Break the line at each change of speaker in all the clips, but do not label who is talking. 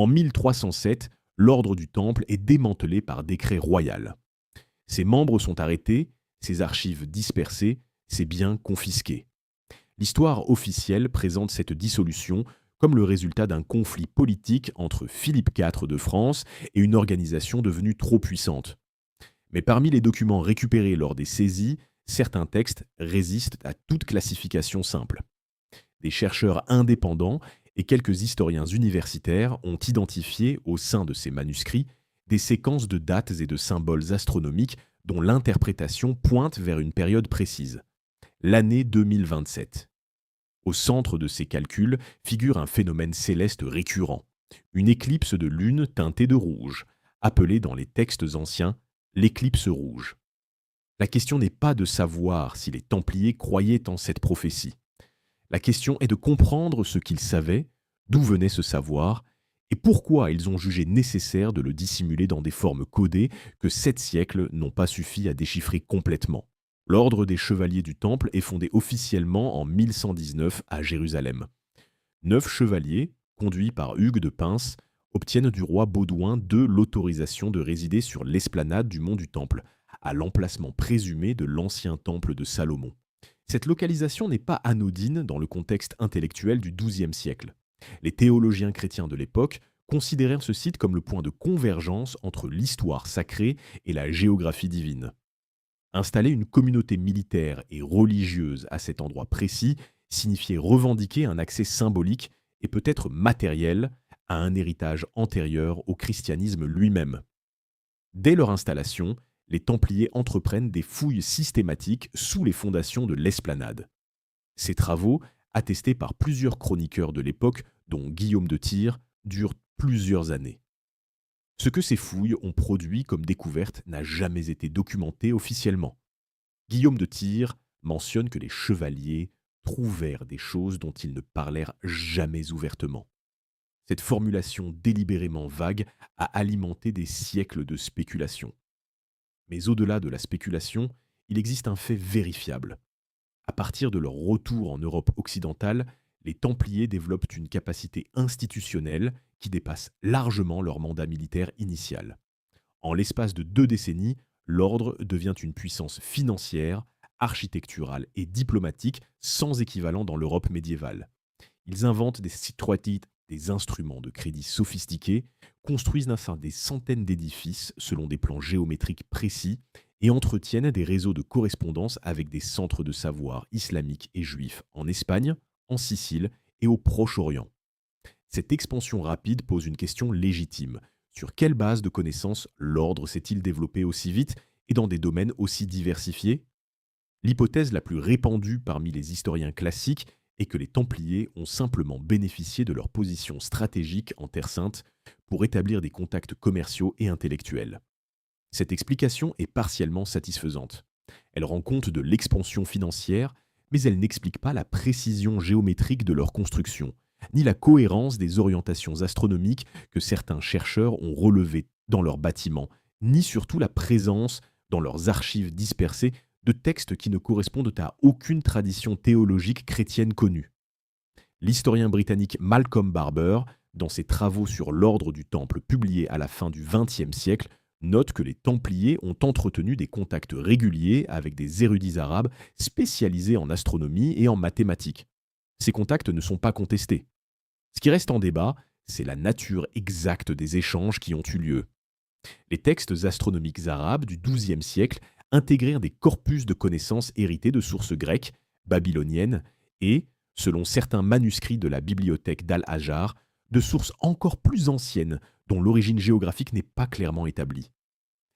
En 1307, l'ordre du Temple est démantelé par décret royal. Ses membres sont arrêtés, ses archives dispersées, ses biens confisqués. L'histoire officielle présente cette dissolution comme le résultat d'un conflit politique entre Philippe IV de France et une organisation devenue trop puissante. Mais parmi les documents récupérés lors des saisies, certains textes résistent à toute classification simple. Des chercheurs indépendants et quelques historiens universitaires ont identifié au sein de ces manuscrits des séquences de dates et de symboles astronomiques dont l'interprétation pointe vers une période précise, l'année 2027. Au centre de ces calculs figure un phénomène céleste récurrent, une éclipse de lune teintée de rouge, appelée dans les textes anciens l'éclipse rouge. La question n'est pas de savoir si les Templiers croyaient en cette prophétie. La question est de comprendre ce qu'ils savaient, d'où venait ce savoir, et pourquoi ils ont jugé nécessaire de le dissimuler dans des formes codées que 7 siècles n'ont pas suffi à déchiffrer complètement. L'ordre des chevaliers du Temple est fondé officiellement en 1119 à Jérusalem. 9 chevaliers, conduits par Hugues de Pins, obtiennent du roi Baudouin II l'autorisation de résider sur l'esplanade du mont du Temple, à l'emplacement présumé de l'ancien temple de Salomon. Cette localisation n'est pas anodine dans le contexte intellectuel du XIIe siècle. Les théologiens chrétiens de l'époque considérèrent ce site comme le point de convergence entre l'histoire sacrée et la géographie divine. Installer une communauté militaire et religieuse à cet endroit précis signifiait revendiquer un accès symbolique et peut-être matériel à un héritage antérieur au christianisme lui-même. Dès leur installation, les Templiers entreprennent des fouilles systématiques sous les fondations de l'esplanade. Ces travaux, attestés par plusieurs chroniqueurs de l'époque, dont Guillaume de Tyr, durent plusieurs années. Ce que ces fouilles ont produit comme découverte n'a jamais été documenté officiellement. Guillaume de Tyr mentionne que les chevaliers trouvèrent des choses dont ils ne parlèrent jamais ouvertement. Cette formulation délibérément vague a alimenté des siècles de spéculation. Mais au-delà de la spéculation, il existe un fait vérifiable. À partir de leur retour en Europe occidentale, les Templiers développent une capacité institutionnelle qui dépasse largement leur mandat militaire initial. En l'espace de 2 décennies, l'ordre devient une puissance financière, architecturale et diplomatique sans équivalent dans l'Europe médiévale. Ils inventent des instruments de crédit sophistiqués, construisent des centaines d'édifices selon des plans géométriques précis et entretiennent des réseaux de correspondance avec des centres de savoir islamiques et juifs en Espagne, en Sicile et au Proche-Orient. Cette expansion rapide pose une question légitime. Sur quelle base de connaissances l'ordre s'est-il développé aussi vite et dans des domaines aussi diversifiés? L'hypothèse la plus répandue parmi les historiens classiques est que les Templiers ont simplement bénéficié de leur position stratégique en Terre Sainte pour établir des contacts commerciaux et intellectuels. Cette explication est partiellement satisfaisante. Elle rend compte de l'expansion financière, mais elle n'explique pas la précision géométrique de leur construction, ni la cohérence des orientations astronomiques que certains chercheurs ont relevées dans leurs bâtiments, ni surtout la présence, dans leurs archives dispersées, de textes qui ne correspondent à aucune tradition théologique chrétienne connue. L'historien britannique Malcolm Barber, dans ses travaux sur l'ordre du Temple publiés à la fin du XXe siècle, note que les Templiers ont entretenu des contacts réguliers avec des érudits arabes spécialisés en astronomie et en mathématiques. Ces contacts ne sont pas contestés. Ce qui reste en débat, c'est la nature exacte des échanges qui ont eu lieu. Les textes astronomiques arabes du XIIe siècle intégrirent des corpus de connaissances hérités de sources grecques, babyloniennes et, selon certains manuscrits de la bibliothèque d'Al-Hajar, de sources encore plus anciennes dont l'origine géographique n'est pas clairement établie.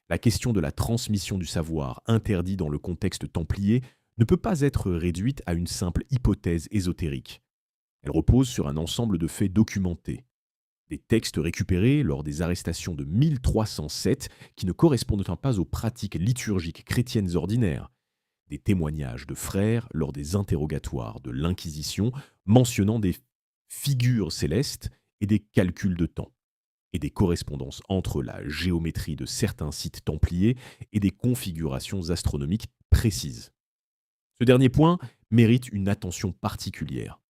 La question de la transmission du savoir interdit dans le contexte templier ne peut pas être réduite à une simple hypothèse ésotérique. Elle repose sur un ensemble de faits documentés. Des textes récupérés lors des arrestations de 1307 qui ne correspondent pas aux pratiques liturgiques chrétiennes ordinaires. Des témoignages de frères lors des interrogatoires de l'Inquisition mentionnant des figures célestes et des calculs de temps, et des correspondances entre la géométrie de certains sites templiers et des configurations astronomiques précises. Ce dernier point mérite une attention particulière.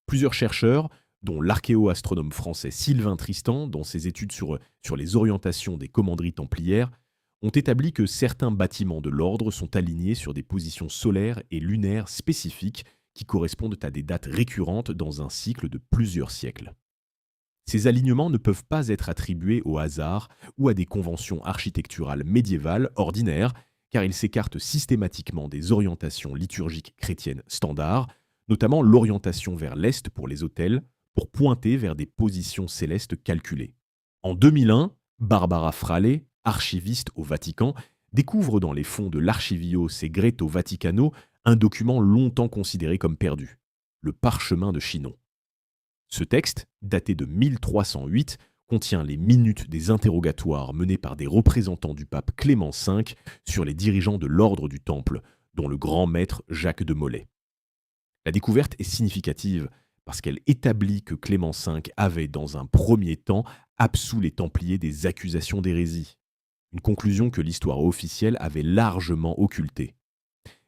Plusieurs chercheurs, dont l'archéo-astronome français Sylvain Tristan, dans ses études sur les orientations des commanderies templières, ont établi que certains bâtiments de l'ordre sont alignés sur des positions solaires et lunaires spécifiques qui correspondent à des dates récurrentes dans un cycle de plusieurs siècles. Ces alignements ne peuvent pas être attribués au hasard ou à des conventions architecturales médiévales ordinaires, car ils s'écartent systématiquement des orientations liturgiques chrétiennes standards, notamment l'orientation vers l'Est pour les autels, pour pointer vers des positions célestes calculées. En 2001, Barbara Frale, archiviste au Vatican, découvre dans les fonds de l'Archivio Segreto Vaticano un document longtemps considéré comme perdu, le Parchemin de Chinon. Ce texte, daté de 1308, contient les minutes des interrogatoires menés par des représentants du pape Clément V sur les dirigeants de l'ordre du Temple, dont le grand maître Jacques de Molay. La découverte est significative parce qu'elle établit que Clément V avait, dans un premier temps, absous les Templiers des accusations d'hérésie, une conclusion que l'histoire officielle avait largement occultée.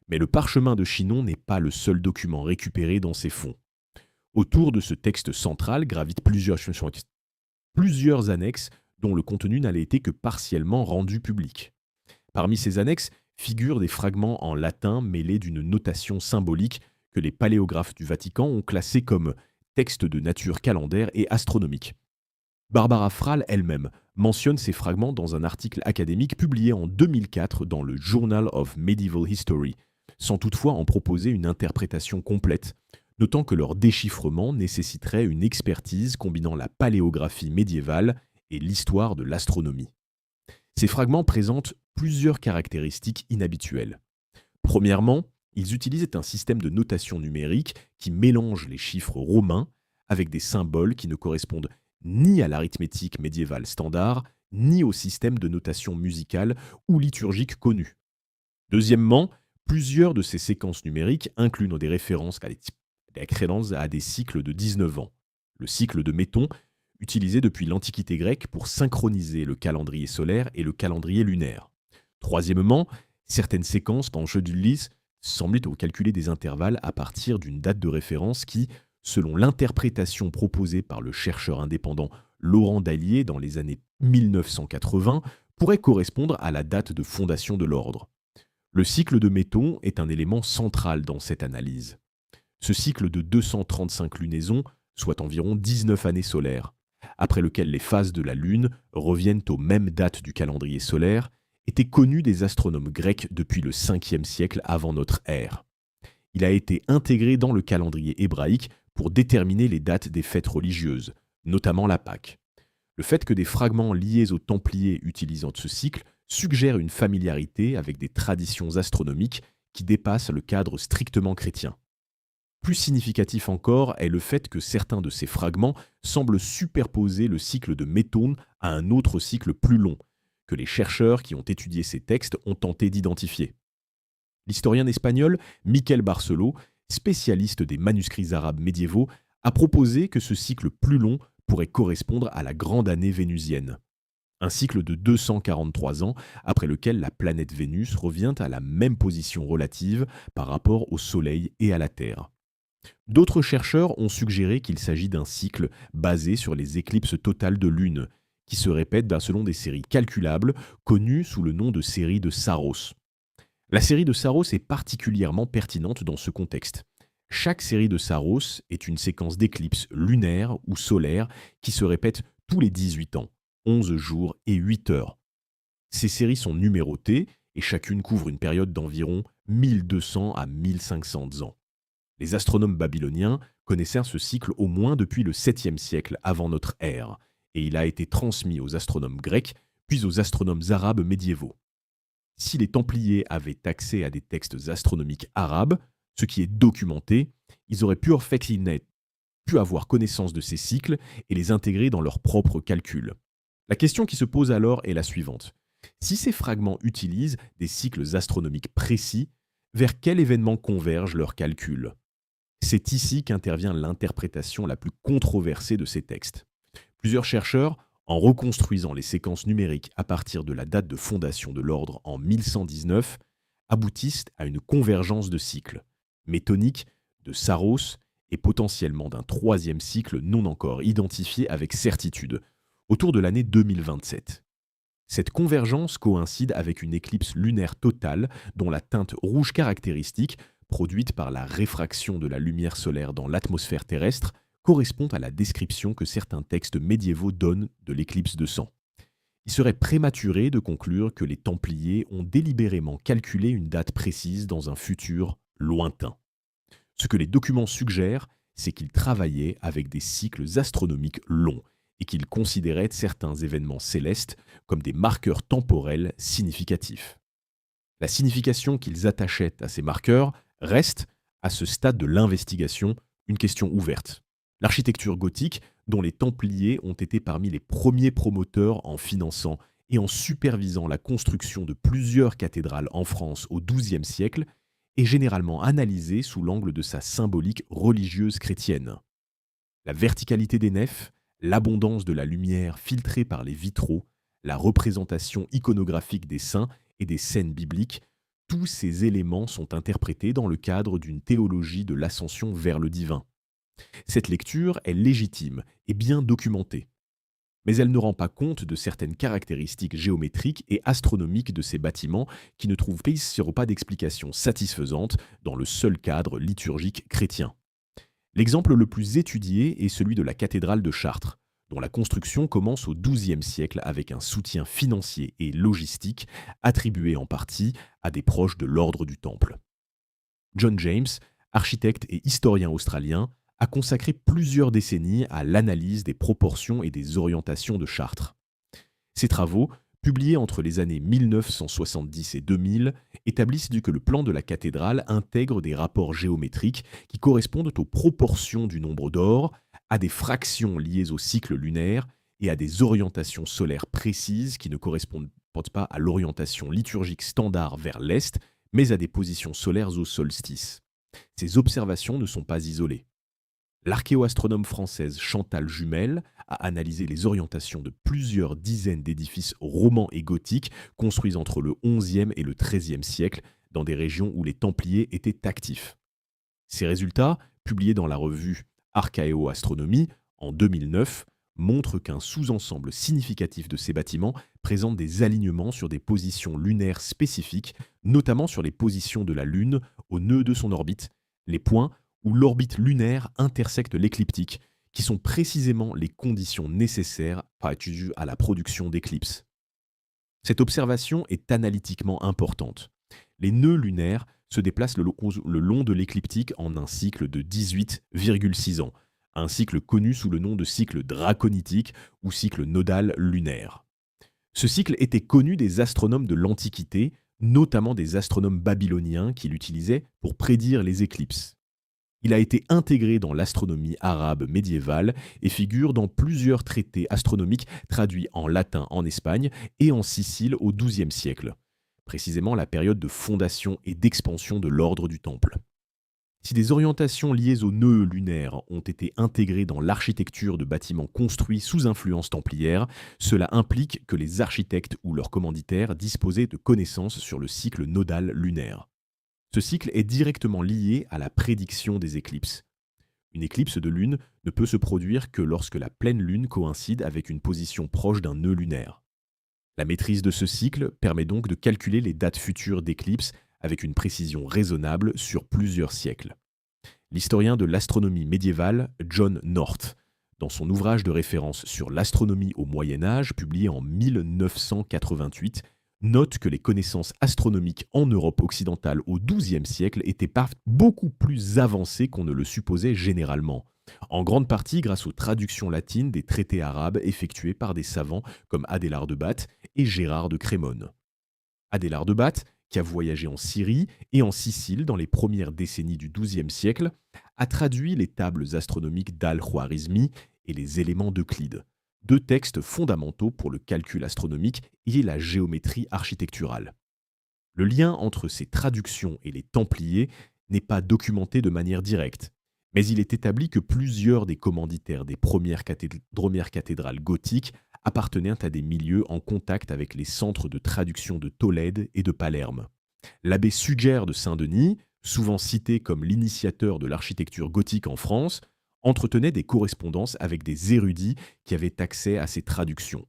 Mais le Parchemin de Chinon n'est pas le seul document récupéré dans ces fonds. Autour de ce texte central gravitent plusieurs annexes dont le contenu n'allait été que partiellement rendu public. Parmi ces annexes figurent des fragments en latin mêlés d'une notation symbolique que les paléographes du Vatican ont classés comme textes de nature calendaire et astronomique. Barbara Frale elle-même mentionne ces fragments dans un article académique publié en 2004 dans le Journal of Medieval History, sans toutefois en proposer une interprétation complète, notant que leur déchiffrement nécessiterait une expertise combinant la paléographie médiévale et l'histoire de l'astronomie. Ces fragments présentent plusieurs caractéristiques inhabituelles. Premièrement, ils utilisent un système de notation numérique qui mélange les chiffres romains avec des symboles qui ne correspondent ni à l'arithmétique médiévale standard, ni au système de notation musicale ou liturgique connu. Deuxièmement, plusieurs de ces séquences numériques incluent des références à des cycles de 19 ans. Le cycle de Méton, utilisé depuis l'Antiquité grecque pour synchroniser le calendrier solaire et le calendrier lunaire. Troisièmement, certaines séquences dans Jeu d'Ulysse semblent calculer des intervalles à partir d'une date de référence qui, selon l'interprétation proposée par le chercheur indépendant Laurent Dallier dans les années 1980, pourrait correspondre à la date de fondation de l'ordre. Le cycle de Méton est un élément central dans cette analyse. Ce cycle de 235 lunaisons, soit environ 19 années solaires, après lequel les phases de la Lune reviennent aux mêmes dates du calendrier solaire, était connu des astronomes grecs depuis le 5e siècle avant notre ère. Il a été intégré dans le calendrier hébraïque pour déterminer les dates des fêtes religieuses, notamment la Pâque. Le fait que des fragments liés aux Templiers utilisant ce cycle suggère une familiarité avec des traditions astronomiques qui dépassent le cadre strictement chrétien. Plus significatif encore est le fait que certains de ces fragments semblent superposer le cycle de Méton à un autre cycle plus long, que les chercheurs qui ont étudié ces textes ont tenté d'identifier. L'historien espagnol Miquel Barceló, spécialiste des manuscrits arabes médiévaux, a proposé que ce cycle plus long pourrait correspondre à la grande année vénusienne. Un cycle de 243 ans après lequel la planète Vénus revient à la même position relative par rapport au Soleil et à la Terre. D'autres chercheurs ont suggéré qu'il s'agit d'un cycle basé sur les éclipses totales de lune, qui se répètent selon des séries calculables connues sous le nom de série de Saros. La série de Saros est particulièrement pertinente dans ce contexte. Chaque série de Saros est une séquence d'éclipses lunaires ou solaires qui se répètent tous les 18 ans, 11 jours et 8 heures. Ces séries sont numérotées et chacune couvre une période d'environ 1200 à 1500 ans. Les astronomes babyloniens connaissaient ce cycle au moins depuis le 7e siècle avant notre ère, et il a été transmis aux astronomes grecs, puis aux astronomes arabes médiévaux. Si les Templiers avaient accès à des textes astronomiques arabes, ce qui est documenté, ils auraient pu avoir connaissance de ces cycles et les intégrer dans leurs propres calculs. La question qui se pose alors est la suivante. Si ces fragments utilisent des cycles astronomiques précis, vers quel événement convergent leurs calculs ? C'est ici qu'intervient l'interprétation la plus controversée de ces textes. Plusieurs chercheurs, en reconstruisant les séquences numériques à partir de la date de fondation de l'ordre en 1119, aboutissent à une convergence de cycles, métoniques, de Saros et potentiellement d'un troisième cycle non encore identifié avec certitude, autour de l'année 2027. Cette convergence coïncide avec une éclipse lunaire totale dont la teinte rouge caractéristique, produite par la réfraction de la lumière solaire dans l'atmosphère terrestre, correspond à la description que certains textes médiévaux donnent de l'éclipse de sang. Il serait prématuré de conclure que les Templiers ont délibérément calculé une date précise dans un futur lointain. Ce que les documents suggèrent, c'est qu'ils travaillaient avec des cycles astronomiques longs et qu'ils considéraient certains événements célestes comme des marqueurs temporels significatifs. La signification qu'ils attachaient à ces marqueurs reste, à ce stade de l'investigation, une question ouverte. L'architecture gothique, dont les Templiers ont été parmi les premiers promoteurs en finançant et en supervisant la construction de plusieurs cathédrales en France au XIIe siècle, est généralement analysée sous l'angle de sa symbolique religieuse chrétienne. La verticalité des nefs, l'abondance de la lumière filtrée par les vitraux, la représentation iconographique des saints et des scènes bibliques, tous ces éléments sont interprétés dans le cadre d'une théologie de l'ascension vers le divin. Cette lecture est légitime et bien documentée, mais elle ne rend pas compte de certaines caractéristiques géométriques et astronomiques de ces bâtiments qui ne trouvent pas d'explication satisfaisante dans le seul cadre liturgique chrétien. L'exemple le plus étudié est celui de la cathédrale de Chartres, dont la construction commence au XIIe siècle avec un soutien financier et logistique attribué en partie à des proches de l'ordre du Temple. John James, architecte et historien australien, a consacré plusieurs décennies à l'analyse des proportions et des orientations de Chartres. Ses travaux, publiés entre les années 1970 et 2000, établissent que le plan de la cathédrale intègre des rapports géométriques qui correspondent aux proportions du nombre d'or, à des fractions liées au cycle lunaire et à des orientations solaires précises qui ne correspondent pas à l'orientation liturgique standard vers l'est, mais à des positions solaires au solstice. Ces observations ne sont pas isolées. L'archéoastronome française Chantal Jumel a analysé les orientations de plusieurs dizaines d'édifices romans et gothiques construits entre le XIe et le XIIIe siècle dans des régions où les Templiers étaient actifs. Ces résultats, publiés dans la revue Archaeoastronomie en 2009, montrent qu'un sous-ensemble significatif de ces bâtiments présente des alignements sur des positions lunaires spécifiques, notamment sur les positions de la Lune au nœud de son orbite, les points où l'orbite lunaire intersecte l'écliptique, qui sont précisément les conditions nécessaires à la production d'éclipses. Cette observation est analytiquement importante. Les nœuds lunaires se déplacent le long de l'écliptique en un cycle de 18,6 ans, un cycle connu sous le nom de cycle draconitique ou cycle nodal lunaire. Ce cycle était connu des astronomes de l'Antiquité, notamment des astronomes babyloniens qui l'utilisaient pour prédire les éclipses. Il a été intégré dans l'astronomie arabe médiévale et figure dans plusieurs traités astronomiques traduits en latin en Espagne et en Sicile au XIIe siècle, précisément la période de fondation et d'expansion de l'ordre du Temple. Si des orientations liées aux nœuds lunaires ont été intégrées dans l'architecture de bâtiments construits sous influence templière, cela implique que les architectes ou leurs commanditaires disposaient de connaissances sur le cycle nodal lunaire. Ce cycle est directement lié à la prédiction des éclipses. Une éclipse de lune ne peut se produire que lorsque la pleine lune coïncide avec une position proche d'un nœud lunaire. La maîtrise de ce cycle permet donc de calculer les dates futures d'éclipses avec une précision raisonnable sur plusieurs siècles. L'historien de l'astronomie médiévale John North, dans son ouvrage de référence sur l'astronomie au Moyen Âge, publié en 1988, note que les connaissances astronomiques en Europe occidentale au XIIe siècle étaient beaucoup plus avancées qu'on ne le supposait généralement, en grande partie grâce aux traductions latines des traités arabes effectués par des savants comme Adélard de Bath et Gérard de Crémone. Adélard de Bath, qui a voyagé en Syrie et en Sicile dans les premières décennies du XIIe siècle, a traduit les tables astronomiques d'Al-Khwarizmi et les éléments d'Euclide, deux textes fondamentaux pour le calcul astronomique et la géométrie architecturale. Le lien entre ces traductions et les Templiers n'est pas documenté de manière directe, mais il est établi que plusieurs des commanditaires des premières cathédrales gothiques appartenaient à des milieux en contact avec les centres de traduction de Tolède et de Palerme. L'abbé Suger de Saint-Denis, souvent cité comme l'initiateur de l'architecture gothique en France, entretenait des correspondances avec des érudits qui avaient accès à ces traductions.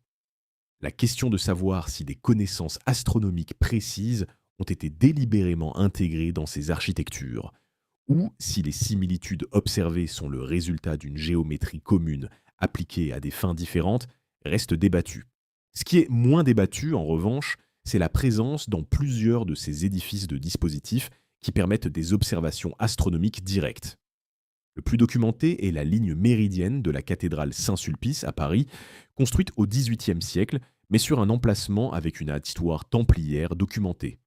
La question de savoir si des connaissances astronomiques précises ont été délibérément intégrées dans ces architectures, ou si les similitudes observées sont le résultat d'une géométrie commune appliquée à des fins différentes, reste débattue. Ce qui est moins débattu, en revanche, c'est la présence dans plusieurs de ces édifices de dispositifs qui permettent des observations astronomiques directes. Le plus documenté est la ligne méridienne de la cathédrale Saint-Sulpice à Paris, construite au XVIIIe siècle, mais sur un emplacement avec une histoire templière documentée.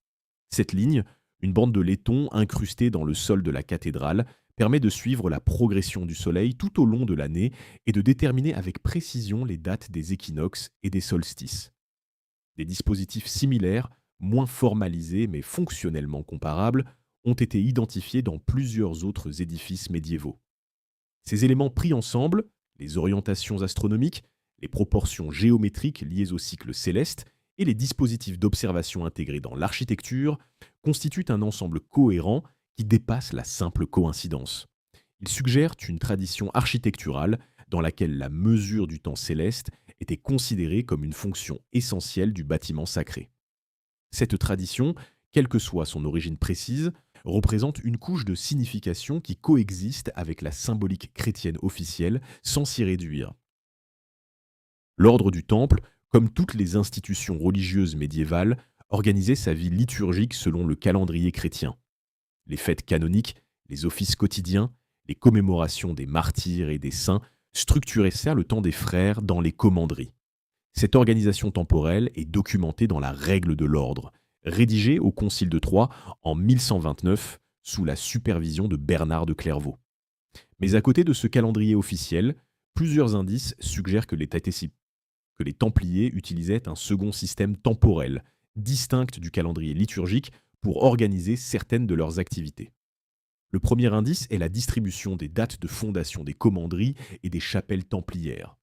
Cette ligne, une bande de laiton incrustée dans le sol de la cathédrale, permet de suivre la progression du Soleil tout au long de l'année et de déterminer avec précision les dates des équinoxes et des solstices. Des dispositifs similaires, moins formalisés mais fonctionnellement comparables, ont été identifiés dans plusieurs autres édifices médiévaux. Ces éléments pris ensemble, les orientations astronomiques, les proportions géométriques liées au cycle céleste et les dispositifs d'observation intégrés dans l'architecture, constituent un ensemble cohérent qui dépasse la simple coïncidence. Ils suggèrent une tradition architecturale dans laquelle la mesure du temps céleste était considérée comme une fonction essentielle du bâtiment sacré. Cette tradition, quelle que soit son origine précise, représente une couche de signification qui coexiste avec la symbolique chrétienne officielle sans s'y réduire. L'ordre du Temple, comme toutes les institutions religieuses médiévales, organisait sa vie liturgique selon le calendrier chrétien. Les fêtes canoniques, les offices quotidiens, les commémorations des martyrs et des saints structuraient ça le temps des frères dans les commanderies. Cette organisation temporelle est documentée dans la Règle de l'ordre, rédigée au Concile de Troyes en 1129 sous la supervision de Bernard de Clairvaux. Mais à côté de ce calendrier officiel, plusieurs indices suggèrent que les Templiers utilisaient un second système temporel, distinct du calendrier liturgique, pour organiser certaines de leurs activités. Le premier indice est la distribution des dates de fondation des commanderies et des chapelles templières.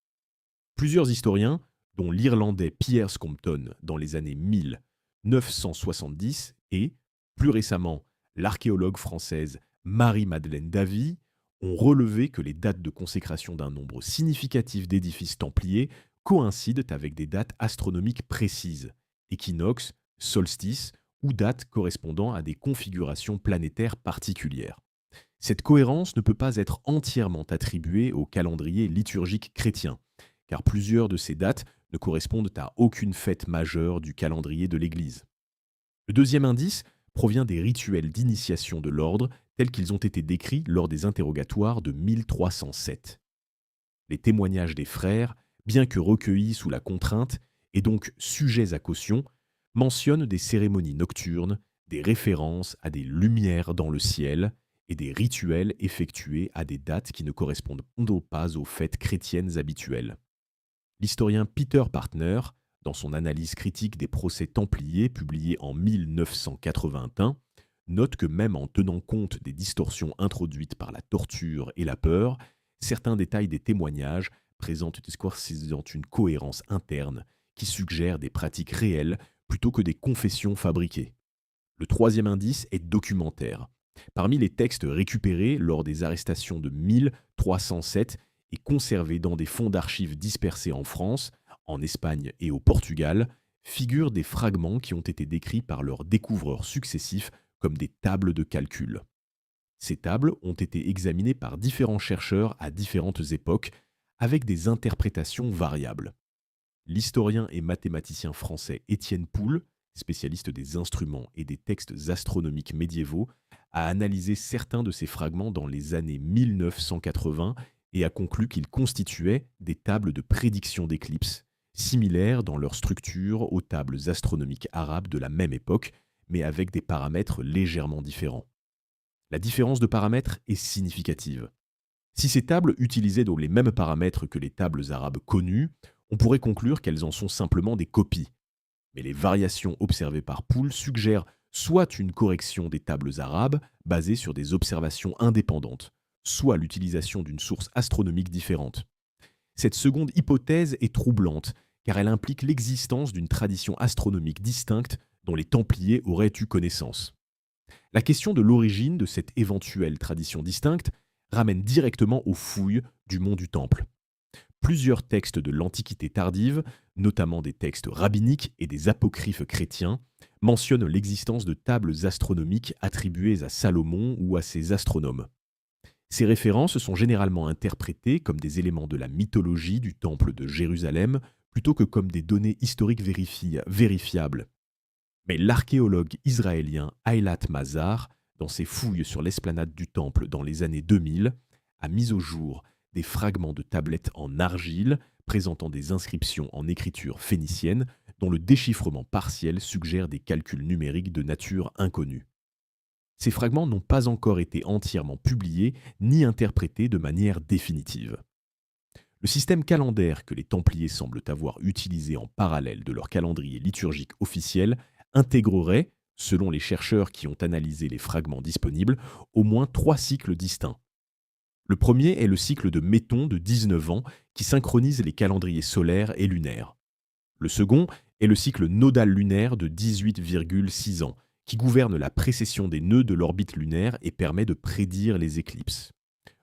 Plusieurs historiens, dont l'Irlandais Piers Compton dans les années 1970 et, plus récemment, l'archéologue française Marie-Madeleine Davy, ont relevé que les dates de consécration d'un nombre significatif d'édifices templiers coïncident avec des dates astronomiques précises, équinoxes, solstices ou dates correspondant à des configurations planétaires particulières. Cette cohérence ne peut pas être entièrement attribuée au calendrier liturgique chrétien, car plusieurs de ces dates ne correspondent à aucune fête majeure du calendrier de l'Église. Le deuxième indice provient des rituels d'initiation de l'ordre tels qu'ils ont été décrits lors des interrogatoires de 1307. Les témoignages des frères, bien que recueillis sous la contrainte et donc sujets à caution, mentionnent des cérémonies nocturnes, des références à des lumières dans le ciel et des rituels effectués à des dates qui ne correspondent pas aux fêtes chrétiennes habituelles. L'historien Peter Partner, dans son analyse critique des procès templiers publié en 1981, note que même en tenant compte des distorsions introduites par la torture et la peur, certains détails des témoignages présentent une cohérence interne qui suggère des pratiques réelles plutôt que des confessions fabriquées. Le troisième indice est documentaire. Parmi les textes récupérés lors des arrestations de 1307 et conservés dans des fonds d'archives dispersés en France, en Espagne et au Portugal, figurent des fragments qui ont été décrits par leurs découvreurs successifs comme des tables de calcul. Ces tables ont été examinées par différents chercheurs à différentes époques, avec des interprétations variables. L'historien et mathématicien français Étienne Poul, spécialiste des instruments et des textes astronomiques médiévaux, a analysé certains de ces fragments dans les années 1980 et a conclu qu'ils constituaient des tables de prédiction d'éclipses, similaires dans leur structure aux tables astronomiques arabes de la même époque, mais avec des paramètres légèrement différents. La différence de paramètres est significative. Si ces tables utilisaient donc les mêmes paramètres que les tables arabes connues, on pourrait conclure qu'elles en sont simplement des copies. Mais les variations observées par Poul suggèrent soit une correction des tables arabes basées sur des observations indépendantes, soit l'utilisation d'une source astronomique différente. Cette seconde hypothèse est troublante, car elle implique l'existence d'une tradition astronomique distincte dont les Templiers auraient eu connaissance. La question de l'origine de cette éventuelle tradition distincte ramène directement aux fouilles du mont du Temple. Plusieurs textes de l'Antiquité tardive, notamment des textes rabbiniques et des apocryphes chrétiens, mentionnent l'existence de tables astronomiques attribuées à Salomon ou à ses astronomes. Ces références sont généralement interprétées comme des éléments de la mythologie du Temple de Jérusalem plutôt que comme des données historiques vérifiables. Mais l'archéologue israélien Eilat Mazar, dans ses fouilles sur l'esplanade du Temple dans les années 2000, a mis au jour des fragments de tablettes en argile présentant des inscriptions en écriture phénicienne dont le déchiffrement partiel suggère des calculs numériques de nature inconnue. Ces fragments n'ont pas encore été entièrement publiés ni interprétés de manière définitive. Le système calendaire que les Templiers semblent avoir utilisé en parallèle de leur calendrier liturgique officiel intégrerait, selon les chercheurs qui ont analysé les fragments disponibles, au moins 3 cycles distincts. Le premier est le cycle de Méton de 19 ans qui synchronise les calendriers solaires et lunaires. Le second est le cycle nodal lunaire de 18,6 ans qui gouverne la précession des nœuds de l'orbite lunaire et permet de prédire les éclipses.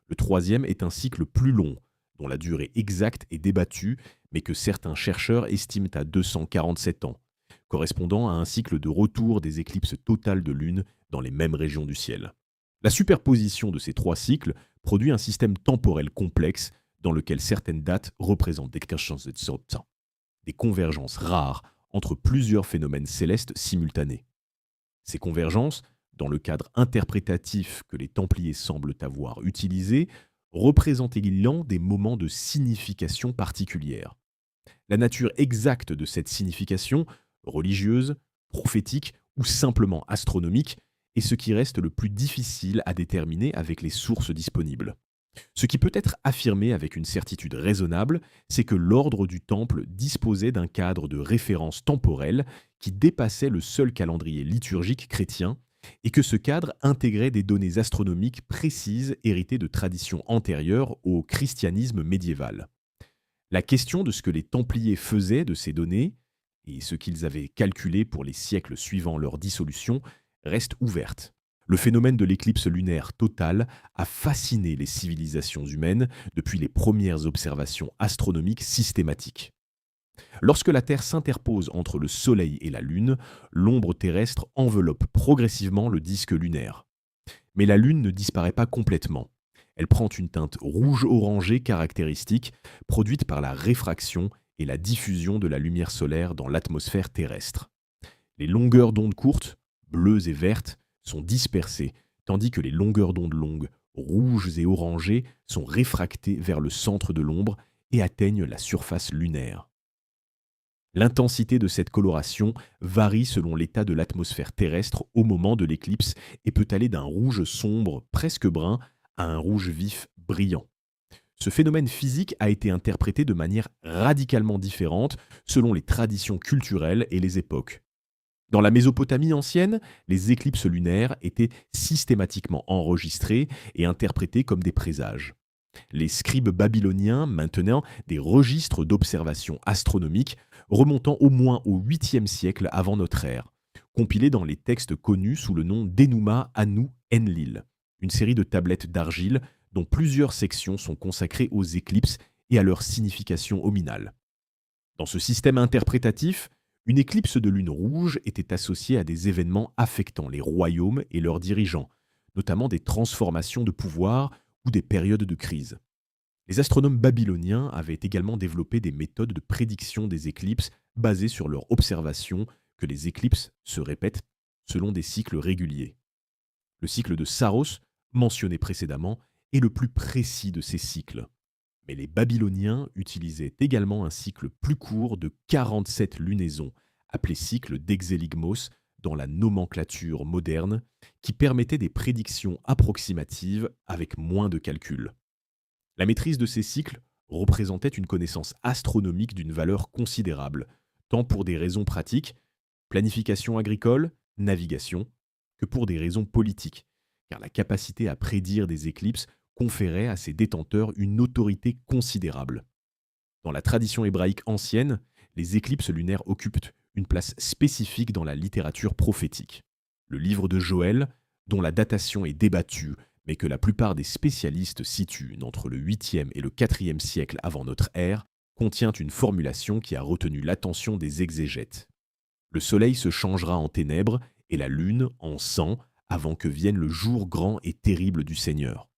Le troisième est un cycle plus long, dont la durée exacte est débattue, mais que certains chercheurs estiment à 247 ans, correspondant à un cycle de retour des éclipses totales de lune dans les mêmes régions du ciel. La superposition de ces 3 cycles produit un système temporel complexe dans lequel certaines dates représentent des convergences rares entre plusieurs phénomènes célestes simultanés. Ces convergences, dans le cadre interprétatif que les Templiers semblent avoir utilisé, représentent également des moments de signification particulière. La nature exacte de cette signification, religieuse, prophétique ou simplement astronomique, est ce qui reste le plus difficile à déterminer avec les sources disponibles. Ce qui peut être affirmé avec une certitude raisonnable, c'est que l'ordre du Temple disposait d'un cadre de référence temporelle qui dépassait le seul calendrier liturgique chrétien et que ce cadre intégrait des données astronomiques précises héritées de traditions antérieures au christianisme médiéval. La question de ce que les Templiers faisaient de ces données et ce qu'ils avaient calculé pour les siècles suivant leur dissolution reste ouverte. Le phénomène de l'éclipse lunaire totale a fasciné les civilisations humaines depuis les premières observations astronomiques systématiques. Lorsque la Terre s'interpose entre le Soleil et la Lune, l'ombre terrestre enveloppe progressivement le disque lunaire. Mais la Lune ne disparaît pas complètement. Elle prend une teinte rouge-orangé caractéristique, produite par la réfraction et la diffusion de la lumière solaire dans l'atmosphère terrestre. Les longueurs d'onde courtes, bleues et vertes, sont dispersées, tandis que les longueurs d'onde longues, rouges et orangées, sont réfractées vers le centre de l'ombre et atteignent la surface lunaire. L'intensité de cette coloration varie selon l'état de l'atmosphère terrestre au moment de l'éclipse et peut aller d'un rouge sombre, presque brun, à un rouge vif, brillant. Ce phénomène physique a été interprété de manière radicalement différente selon les traditions culturelles et les époques. Dans la Mésopotamie ancienne, les éclipses lunaires étaient systématiquement enregistrées et interprétées comme des présages. Les scribes babyloniens maintenaient des registres d'observations astronomiques remontant au moins au 8e siècle avant notre ère, compilés dans les textes connus sous le nom d'Enuma Anu Enlil, une série de tablettes d'argile dont plusieurs sections sont consacrées aux éclipses et à leur signification ominale. Dans ce système interprétatif, une éclipse de lune rouge était associée à des événements affectant les royaumes et leurs dirigeants, notamment des transformations de pouvoir ou des périodes de crise. Les astronomes babyloniens avaient également développé des méthodes de prédiction des éclipses basées sur leur observation que les éclipses se répètent selon des cycles réguliers. Le cycle de Saros, mentionné précédemment, est le plus précis de ces cycles. Mais les Babyloniens utilisaient également un cycle plus court de 47 lunaisons, appelé cycle d'Exeligmos dans la nomenclature moderne, qui permettait des prédictions approximatives avec moins de calculs. La maîtrise de ces cycles représentait une connaissance astronomique d'une valeur considérable, tant pour des raisons pratiques, planification agricole, navigation, que pour des raisons politiques, car la capacité à prédire des éclipses conférait à ses détenteurs une autorité considérable. Dans la tradition hébraïque ancienne, les éclipses lunaires occupent une place spécifique dans la littérature prophétique. Le livre de Joël, dont la datation est débattue, mais que la plupart des spécialistes situent entre le 8e et le 4e siècle avant notre ère, contient une formulation qui a retenu l'attention des exégètes. Le soleil se changera en ténèbres et la lune en sang avant que vienne le jour grand et terrible du Seigneur.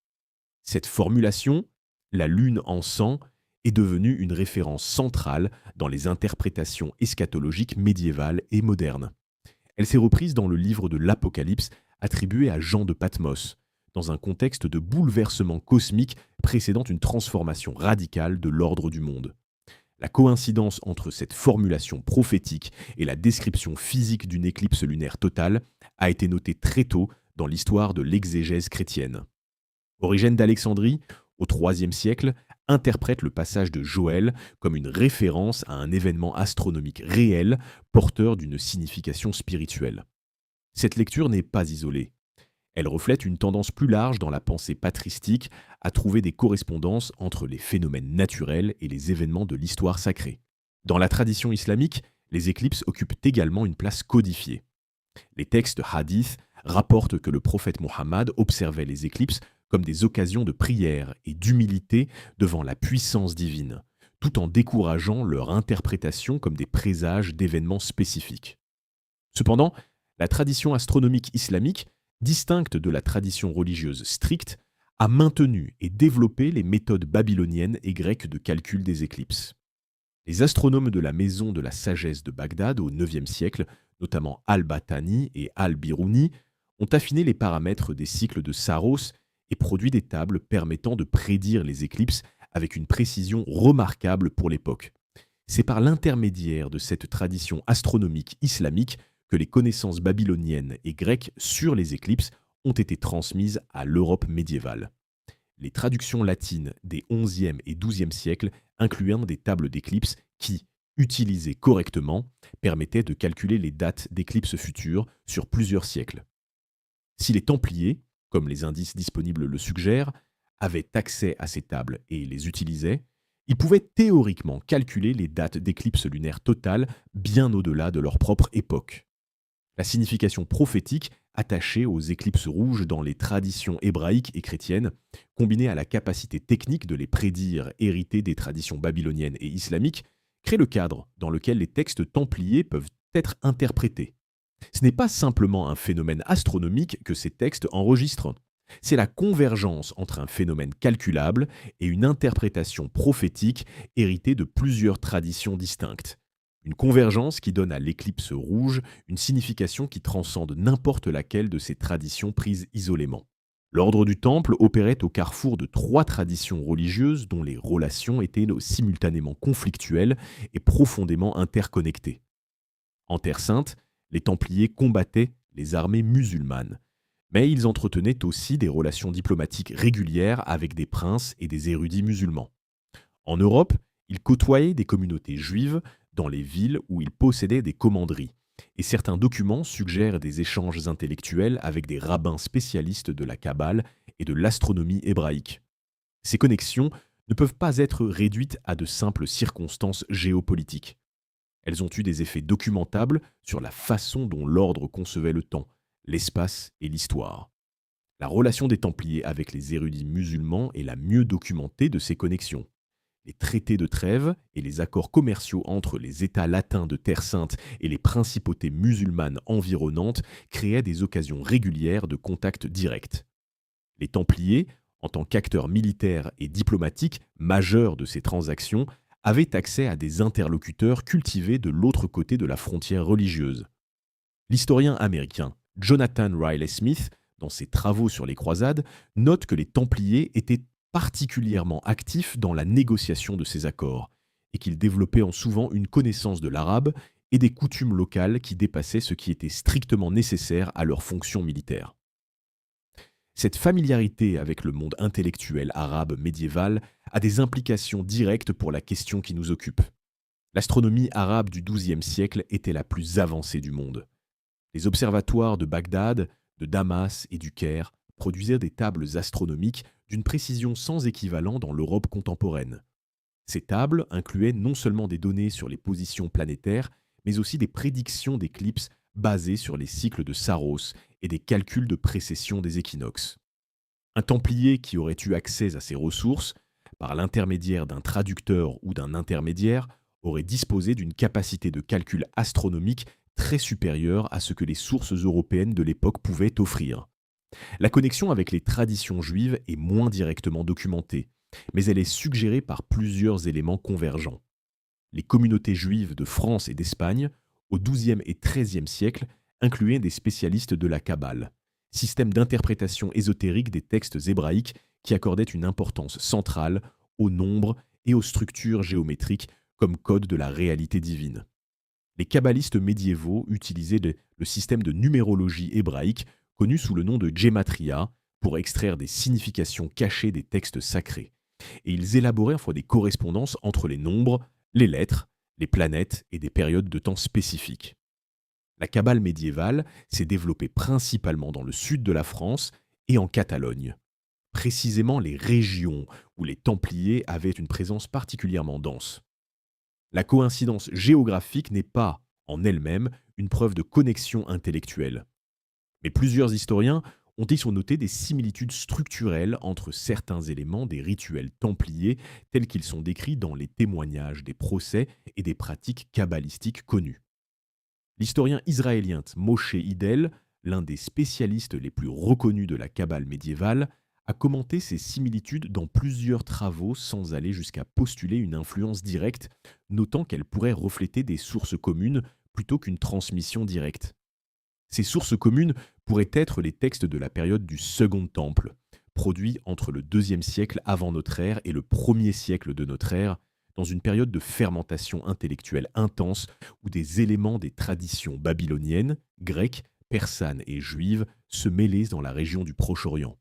Cette formulation, la lune en sang, est devenue une référence centrale dans les interprétations eschatologiques médiévales et modernes. Elle s'est reprise dans le livre de l'Apocalypse attribué à Jean de Patmos, dans un contexte de bouleversement cosmique précédant une transformation radicale de l'ordre du monde. La coïncidence entre cette formulation prophétique et la description physique d'une éclipse lunaire totale a été notée très tôt dans l'histoire de l'exégèse chrétienne. Origène d'Alexandrie, au IIIe siècle, interprète le passage de Joël comme une référence à un événement astronomique réel porteur d'une signification spirituelle. Cette lecture n'est pas isolée. Elle reflète une tendance plus large dans la pensée patristique à trouver des correspondances entre les phénomènes naturels et les événements de l'histoire sacrée. Dans la tradition islamique, les éclipses occupent également une place codifiée. Les textes hadiths rapportent que le prophète Mohammed observait les éclipses comme des occasions de prière et d'humilité devant la puissance divine, tout en décourageant leur interprétation comme des présages d'événements spécifiques. Cependant, la tradition astronomique islamique, distincte de la tradition religieuse stricte, a maintenu et développé les méthodes babyloniennes et grecques de calcul des éclipses. Les astronomes de la maison de la sagesse de Bagdad au IXe siècle, notamment Al-Battani et Al-Biruni, ont affiné les paramètres des cycles de Saros et produit des tables permettant de prédire les éclipses avec une précision remarquable pour l'époque. C'est par l'intermédiaire de cette tradition astronomique islamique que les connaissances babyloniennes et grecques sur les éclipses ont été transmises à l'Europe médiévale. Les traductions latines des XIe et XIIe siècles incluant des tables d'éclipses qui, utilisées correctement, permettaient de calculer les dates d'éclipses futures sur plusieurs siècles. Si les Templiers, comme les indices disponibles le suggèrent, avaient accès à ces tables et les utilisaient, ils pouvaient théoriquement calculer les dates d'éclipses lunaires totales bien au-delà de leur propre époque. La signification prophétique attachée aux éclipses rouges dans les traditions hébraïques et chrétiennes, combinée à la capacité technique de les prédire héritée des traditions babyloniennes et islamiques, crée le cadre dans lequel les textes templiers peuvent être interprétés. Ce n'est pas simplement un phénomène astronomique que ces textes enregistrent. C'est la convergence entre un phénomène calculable et une interprétation prophétique héritée de plusieurs traditions distinctes. Une convergence qui donne à l'éclipse rouge une signification qui transcende n'importe laquelle de ces traditions prises isolément. L'ordre du Temple opérait au carrefour de trois traditions religieuses dont les relations étaient simultanément conflictuelles et profondément interconnectées. En Terre Sainte, les Templiers combattaient les armées musulmanes, mais ils entretenaient aussi des relations diplomatiques régulières avec des princes et des érudits musulmans. En Europe, ils côtoyaient des communautés juives dans les villes où ils possédaient des commanderies, et certains documents suggèrent des échanges intellectuels avec des rabbins spécialistes de la Kabbale et de l'astronomie hébraïque. Ces connexions ne peuvent pas être réduites à de simples circonstances géopolitiques. Elles ont eu des effets documentables sur la façon dont l'ordre concevait le temps, l'espace et l'histoire. La relation des Templiers avec les érudits musulmans est la mieux documentée de ces connexions. Les traités de trêve et les accords commerciaux entre les États latins de Terre Sainte et les principautés musulmanes environnantes créaient des occasions régulières de contact direct. Les Templiers, en tant qu'acteurs militaires et diplomatiques majeurs de ces transactions, avaient accès à des interlocuteurs cultivés de l'autre côté de la frontière religieuse. L'historien américain Jonathan Riley Smith, dans ses travaux sur les croisades, note que les Templiers étaient particulièrement actifs dans la négociation de ces accords, et qu'ils développaient souvent une connaissance de l'arabe et des coutumes locales qui dépassaient ce qui était strictement nécessaire à leur fonction militaire. Cette familiarité avec le monde intellectuel arabe médiéval a des implications directes pour la question qui nous occupe. L'astronomie arabe du XIIe siècle était la plus avancée du monde. Les observatoires de Bagdad, de Damas et du Caire produisaient des tables astronomiques d'une précision sans équivalent dans l'Europe contemporaine. Ces tables incluaient non seulement des données sur les positions planétaires, mais aussi des prédictions d'éclipses basés sur les cycles de Saros et des calculs de précession des équinoxes. Un templier qui aurait eu accès à ces ressources, par l'intermédiaire d'un traducteur ou d'un intermédiaire, aurait disposé d'une capacité de calcul astronomique très supérieure à ce que les sources européennes de l'époque pouvaient offrir. La connexion avec les traditions juives est moins directement documentée, mais elle est suggérée par plusieurs éléments convergents. Les communautés juives de France et d'Espagne, au XIIe et XIIIe siècle, incluaient des spécialistes de la Kabbale, système d'interprétation ésotérique des textes hébraïques qui accordait une importance centrale aux nombres et aux structures géométriques comme code de la réalité divine. Les kabbalistes médiévaux utilisaient le système de numérologie hébraïque connu sous le nom de Gematria pour extraire des significations cachées des textes sacrés. Et ils élaboraient parfois des correspondances entre les nombres, les lettres, les planètes et des périodes de temps spécifiques. La Kabbale médiévale s'est développée principalement dans le sud de la France et en Catalogne. Précisément les régions où les Templiers avaient une présence particulièrement dense. La coïncidence géographique n'est pas, en elle-même, une preuve de connexion intellectuelle. Mais plusieurs historiens ont noté des similitudes structurelles entre certains éléments des rituels templiers tels qu'ils sont décrits dans les témoignages des procès et des pratiques kabbalistiques connues. L'historien israélien Moshe Idel, l'un des spécialistes les plus reconnus de la Kabbale médiévale, a commenté ces similitudes dans plusieurs travaux sans aller jusqu'à postuler une influence directe, notant qu'elles pourraient refléter des sources communes plutôt qu'une transmission directe. Ces sources communes pourraient être les textes de la période du Second Temple, produits entre le IIe siècle avant notre ère et le 1er siècle de notre ère, dans une période de fermentation intellectuelle intense où des éléments des traditions babyloniennes, grecques, persanes et juives se mêlaient dans la région du Proche-Orient.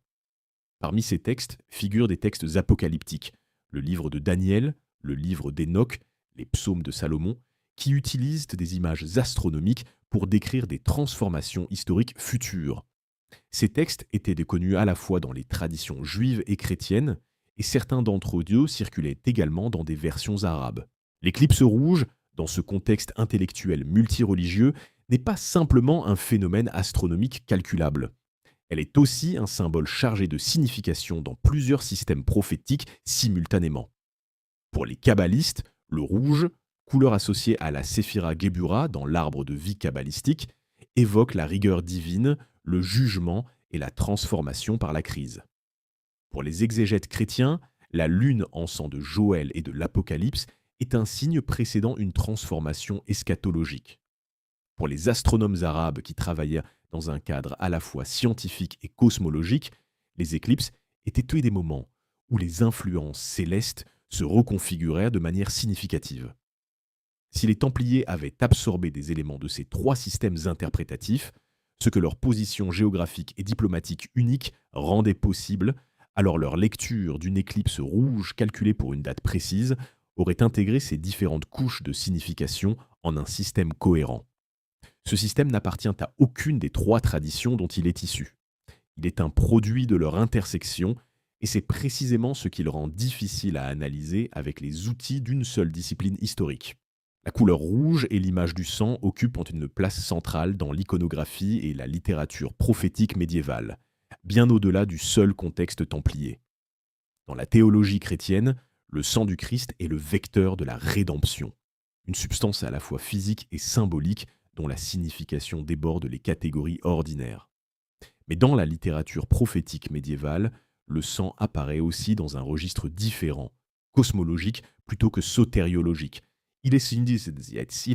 Parmi ces textes figurent des textes apocalyptiques, le livre de Daniel, le livre d'Enoch, les psaumes de Salomon, qui utilisent des images astronomiques pour décrire des transformations historiques futures. Ces textes étaient connus à la fois dans les traditions juives et chrétiennes, et certains d'entre eux circulaient également dans des versions arabes. L'éclipse rouge, dans ce contexte intellectuel multireligieux, n'est pas simplement un phénomène astronomique calculable. Elle est aussi un symbole chargé de signification dans plusieurs systèmes prophétiques simultanément. Pour les kabbalistes, le rouge, couleur associée à la Séphira Gebura dans l'arbre de vie kabbalistique, évoque la rigueur divine, le jugement et la transformation par la crise. Pour les exégètes chrétiens, la lune en sang de Joël et de l'Apocalypse est un signe précédant une transformation eschatologique. Pour les astronomes arabes qui travaillaient dans un cadre à la fois scientifique et cosmologique, les éclipses étaient des moments où les influences célestes se reconfigurèrent de manière significative. Si les Templiers avaient absorbé des éléments de ces trois systèmes interprétatifs, ce que leur position géographique et diplomatique unique rendait possible, alors leur lecture d'une éclipse rouge calculée pour une date précise aurait intégré ces différentes couches de signification en un système cohérent. Ce système n'appartient à aucune des trois traditions dont il est issu. Il est un produit de leur intersection, et c'est précisément ce qui le rend difficile à analyser avec les outils d'une seule discipline historique. La couleur rouge et l'image du sang occupent une place centrale dans l'iconographie et la littérature prophétique médiévale, bien au-delà du seul contexte templier. Dans la théologie chrétienne, le sang du Christ est le vecteur de la rédemption, une substance à la fois physique et symbolique dont la signification déborde les catégories ordinaires. Mais dans la littérature prophétique médiévale, le sang apparaît aussi dans un registre différent, cosmologique plutôt que sotériologique. Il est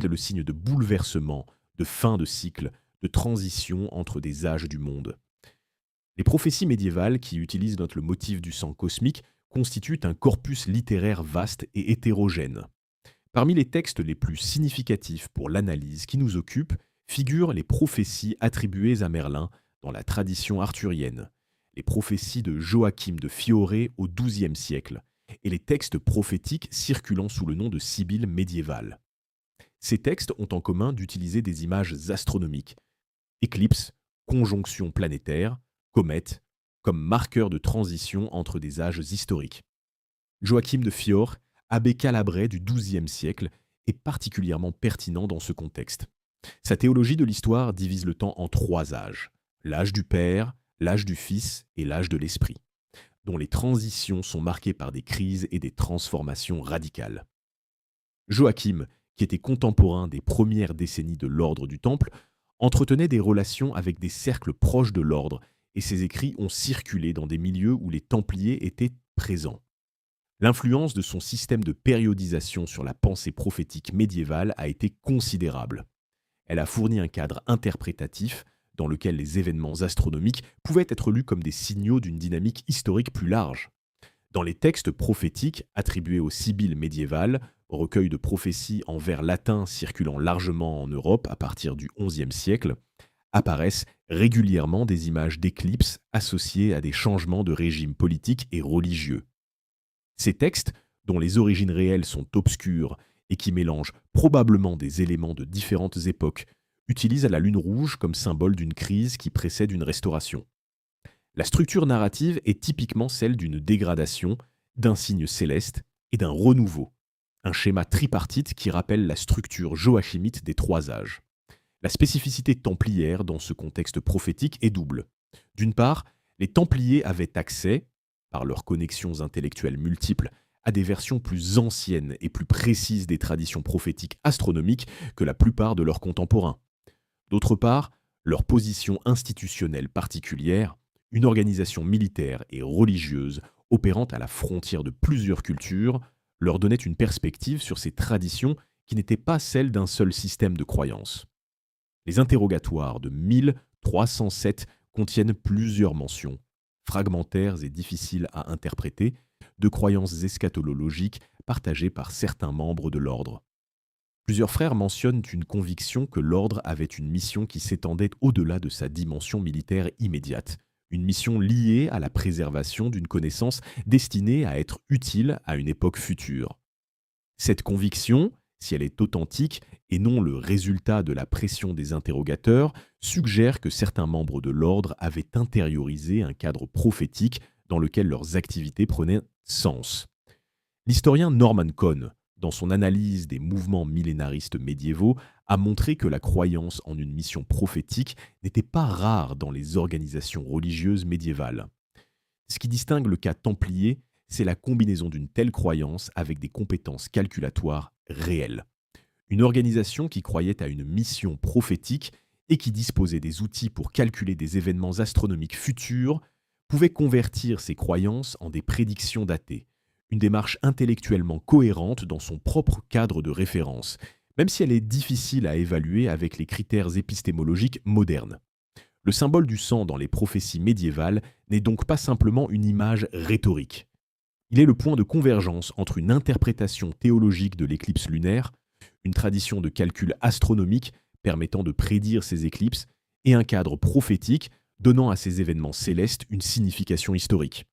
le signe de bouleversement, de fin de cycle, de transition entre des âges du monde. Les prophéties médiévales, qui utilisent le motif du sang cosmique, constituent un corpus littéraire vaste et hétérogène. Parmi les textes les plus significatifs pour l'analyse qui nous occupe figurent les prophéties attribuées à Merlin dans la tradition arthurienne, les prophéties de Joachim de Fiore au XIIe siècle, et les textes prophétiques circulant sous le nom de Sibylle médiévale. Ces textes ont en commun d'utiliser des images astronomiques, éclipses, conjonctions planétaires, comètes, comme marqueurs de transition entre des âges historiques. Joachim de Fiore, abbé calabrais du XIIe siècle, est particulièrement pertinent dans ce contexte. Sa théologie de l'histoire divise le temps en trois âges: l'âge du Père, l'âge du Fils et l'âge de l'Esprit, dont les transitions sont marquées par des crises et des transformations radicales. Joachim, qui était contemporain des premières décennies de l'ordre du Temple, entretenait des relations avec des cercles proches de l'ordre, et ses écrits ont circulé dans des milieux où les Templiers étaient présents. L'influence de son système de périodisation sur la pensée prophétique médiévale a été considérable. Elle a fourni un cadre interprétatif dans lequel les événements astronomiques pouvaient être lus comme des signaux d'une dynamique historique plus large. Dans les textes prophétiques attribués aux Sibylles médiévales, recueil de prophéties en vers latin circulant largement en Europe à partir du XIe siècle, apparaissent régulièrement des images d'éclipses associées à des changements de régime politique et religieux. Ces textes, dont les origines réelles sont obscures et qui mélangent probablement des éléments de différentes époques, utilisent la lune rouge comme symbole d'une crise qui précède une restauration. La structure narrative est typiquement celle d'une dégradation, d'un signe céleste et d'un renouveau, un schéma tripartite qui rappelle la structure joachimite des trois âges. La spécificité templière dans ce contexte prophétique est double. D'une part, les Templiers avaient accès, par leurs connexions intellectuelles multiples, à des versions plus anciennes et plus précises des traditions prophétiques astronomiques que la plupart de leurs contemporains. D'autre part, leur position institutionnelle particulière, une organisation militaire et religieuse opérant à la frontière de plusieurs cultures, leur donnait une perspective sur ces traditions qui n'étaient pas celles d'un seul système de croyances. Les interrogatoires de 1307 contiennent plusieurs mentions, fragmentaires et difficiles à interpréter, de croyances eschatologiques partagées par certains membres de l'ordre. Plusieurs frères mentionnent une conviction que l'ordre avait une mission qui s'étendait au-delà de sa dimension militaire immédiate, une mission liée à la préservation d'une connaissance destinée à être utile à une époque future. Cette conviction, si elle est authentique et non le résultat de la pression des interrogateurs, suggère que certains membres de l'ordre avaient intériorisé un cadre prophétique dans lequel leurs activités prenaient sens. L'historien Norman Cohn, dans son analyse des mouvements millénaristes médiévaux, a montré que la croyance en une mission prophétique n'était pas rare dans les organisations religieuses médiévales. Ce qui distingue le cas templier, c'est la combinaison d'une telle croyance avec des compétences calculatoires réelles. Une organisation qui croyait à une mission prophétique et qui disposait des outils pour calculer des événements astronomiques futurs pouvait convertir ses croyances en des prédictions datées, une démarche intellectuellement cohérente dans son propre cadre de référence, même si elle est difficile à évaluer avec les critères épistémologiques modernes. Le symbole du sang dans les prophéties médiévales n'est donc pas simplement une image rhétorique. Il est le point de convergence entre une interprétation théologique de l'éclipse lunaire, une tradition de calcul astronomique permettant de prédire ces éclipses, et un cadre prophétique donnant à ces événements célestes une signification historique.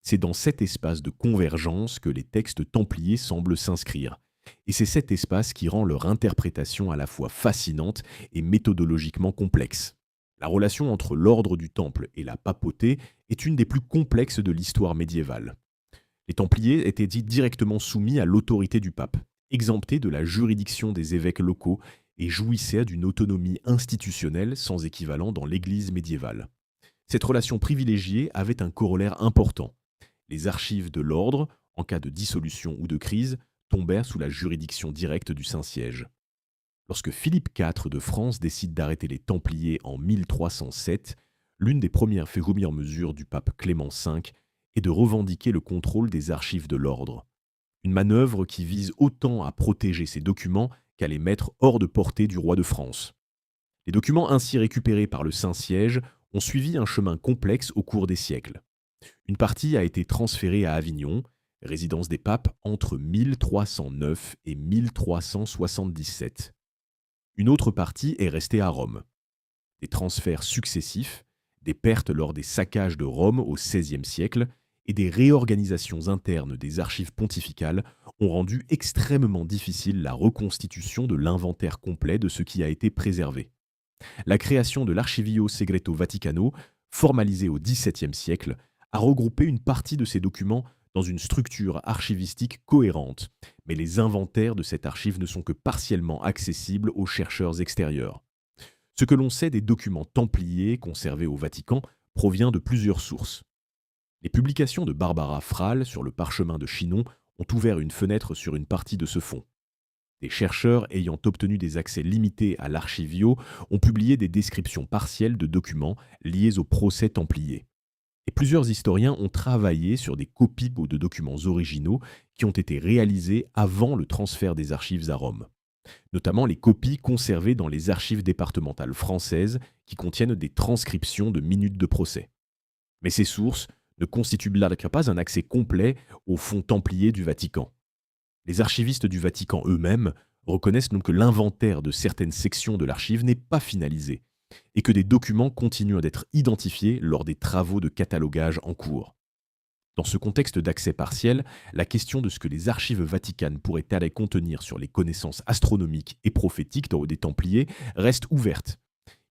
C'est dans cet espace de convergence que les textes templiers semblent s'inscrire, et c'est cet espace qui rend leur interprétation à la fois fascinante et méthodologiquement complexe. La relation entre l'ordre du Temple et la papauté est une des plus complexes de l'histoire médiévale. Les Templiers étaient dits directement soumis à l'autorité du pape, exemptés de la juridiction des évêques locaux et jouissaient d'une autonomie institutionnelle sans équivalent dans l'Église médiévale. Cette relation privilégiée avait un corollaire important. Les archives de l'ordre, en cas de dissolution ou de crise, tombèrent sous la juridiction directe du Saint-Siège. Lorsque Philippe IV de France décide d'arrêter les Templiers en 1307, l'une des premières mesures du pape Clément V est de revendiquer le contrôle des archives de l'ordre. Une manœuvre qui vise autant à protéger ces documents qu'à les mettre hors de portée du roi de France. Les documents ainsi récupérés par le Saint-Siège ont suivi un chemin complexe au cours des siècles. Une partie a été transférée à Avignon, résidence des papes entre 1309 et 1377. Une autre partie est restée à Rome. Des transferts successifs, des pertes lors des saccages de Rome au XVIe siècle et des réorganisations internes des archives pontificales ont rendu extrêmement difficile la reconstitution de l'inventaire complet de ce qui a été préservé. La création de l'Archivio Segreto Vaticano, formalisée au XVIIe siècle, a regroupé une partie de ces documents dans une structure archivistique cohérente, mais les inventaires de cette archive ne sont que partiellement accessibles aux chercheurs extérieurs. Ce que l'on sait des documents templiers conservés au Vatican provient de plusieurs sources. Les publications de Barbara Frale sur le parchemin de Chinon ont ouvert une fenêtre sur une partie de ce fonds. Des chercheurs ayant obtenu des accès limités à l'archivio ont publié des descriptions partielles de documents liés au procès templier. Et plusieurs historiens ont travaillé sur des copies de documents originaux qui ont été réalisés avant le transfert des archives à Rome, notamment les copies conservées dans les archives départementales françaises qui contiennent des transcriptions de minutes de procès. Mais ces sources ne constituent pas un accès complet aux fonds templiers du Vatican. Les archivistes du Vatican eux-mêmes reconnaissent donc que l'inventaire de certaines sections de l'archive n'est pas finalisé et que des documents continuent d'être identifiés lors des travaux de catalogage en cours. Dans ce contexte d'accès partiel, la question de ce que les archives vaticanes pourraient-elles contenir sur les connaissances astronomiques et prophétiques des Templiers reste ouverte.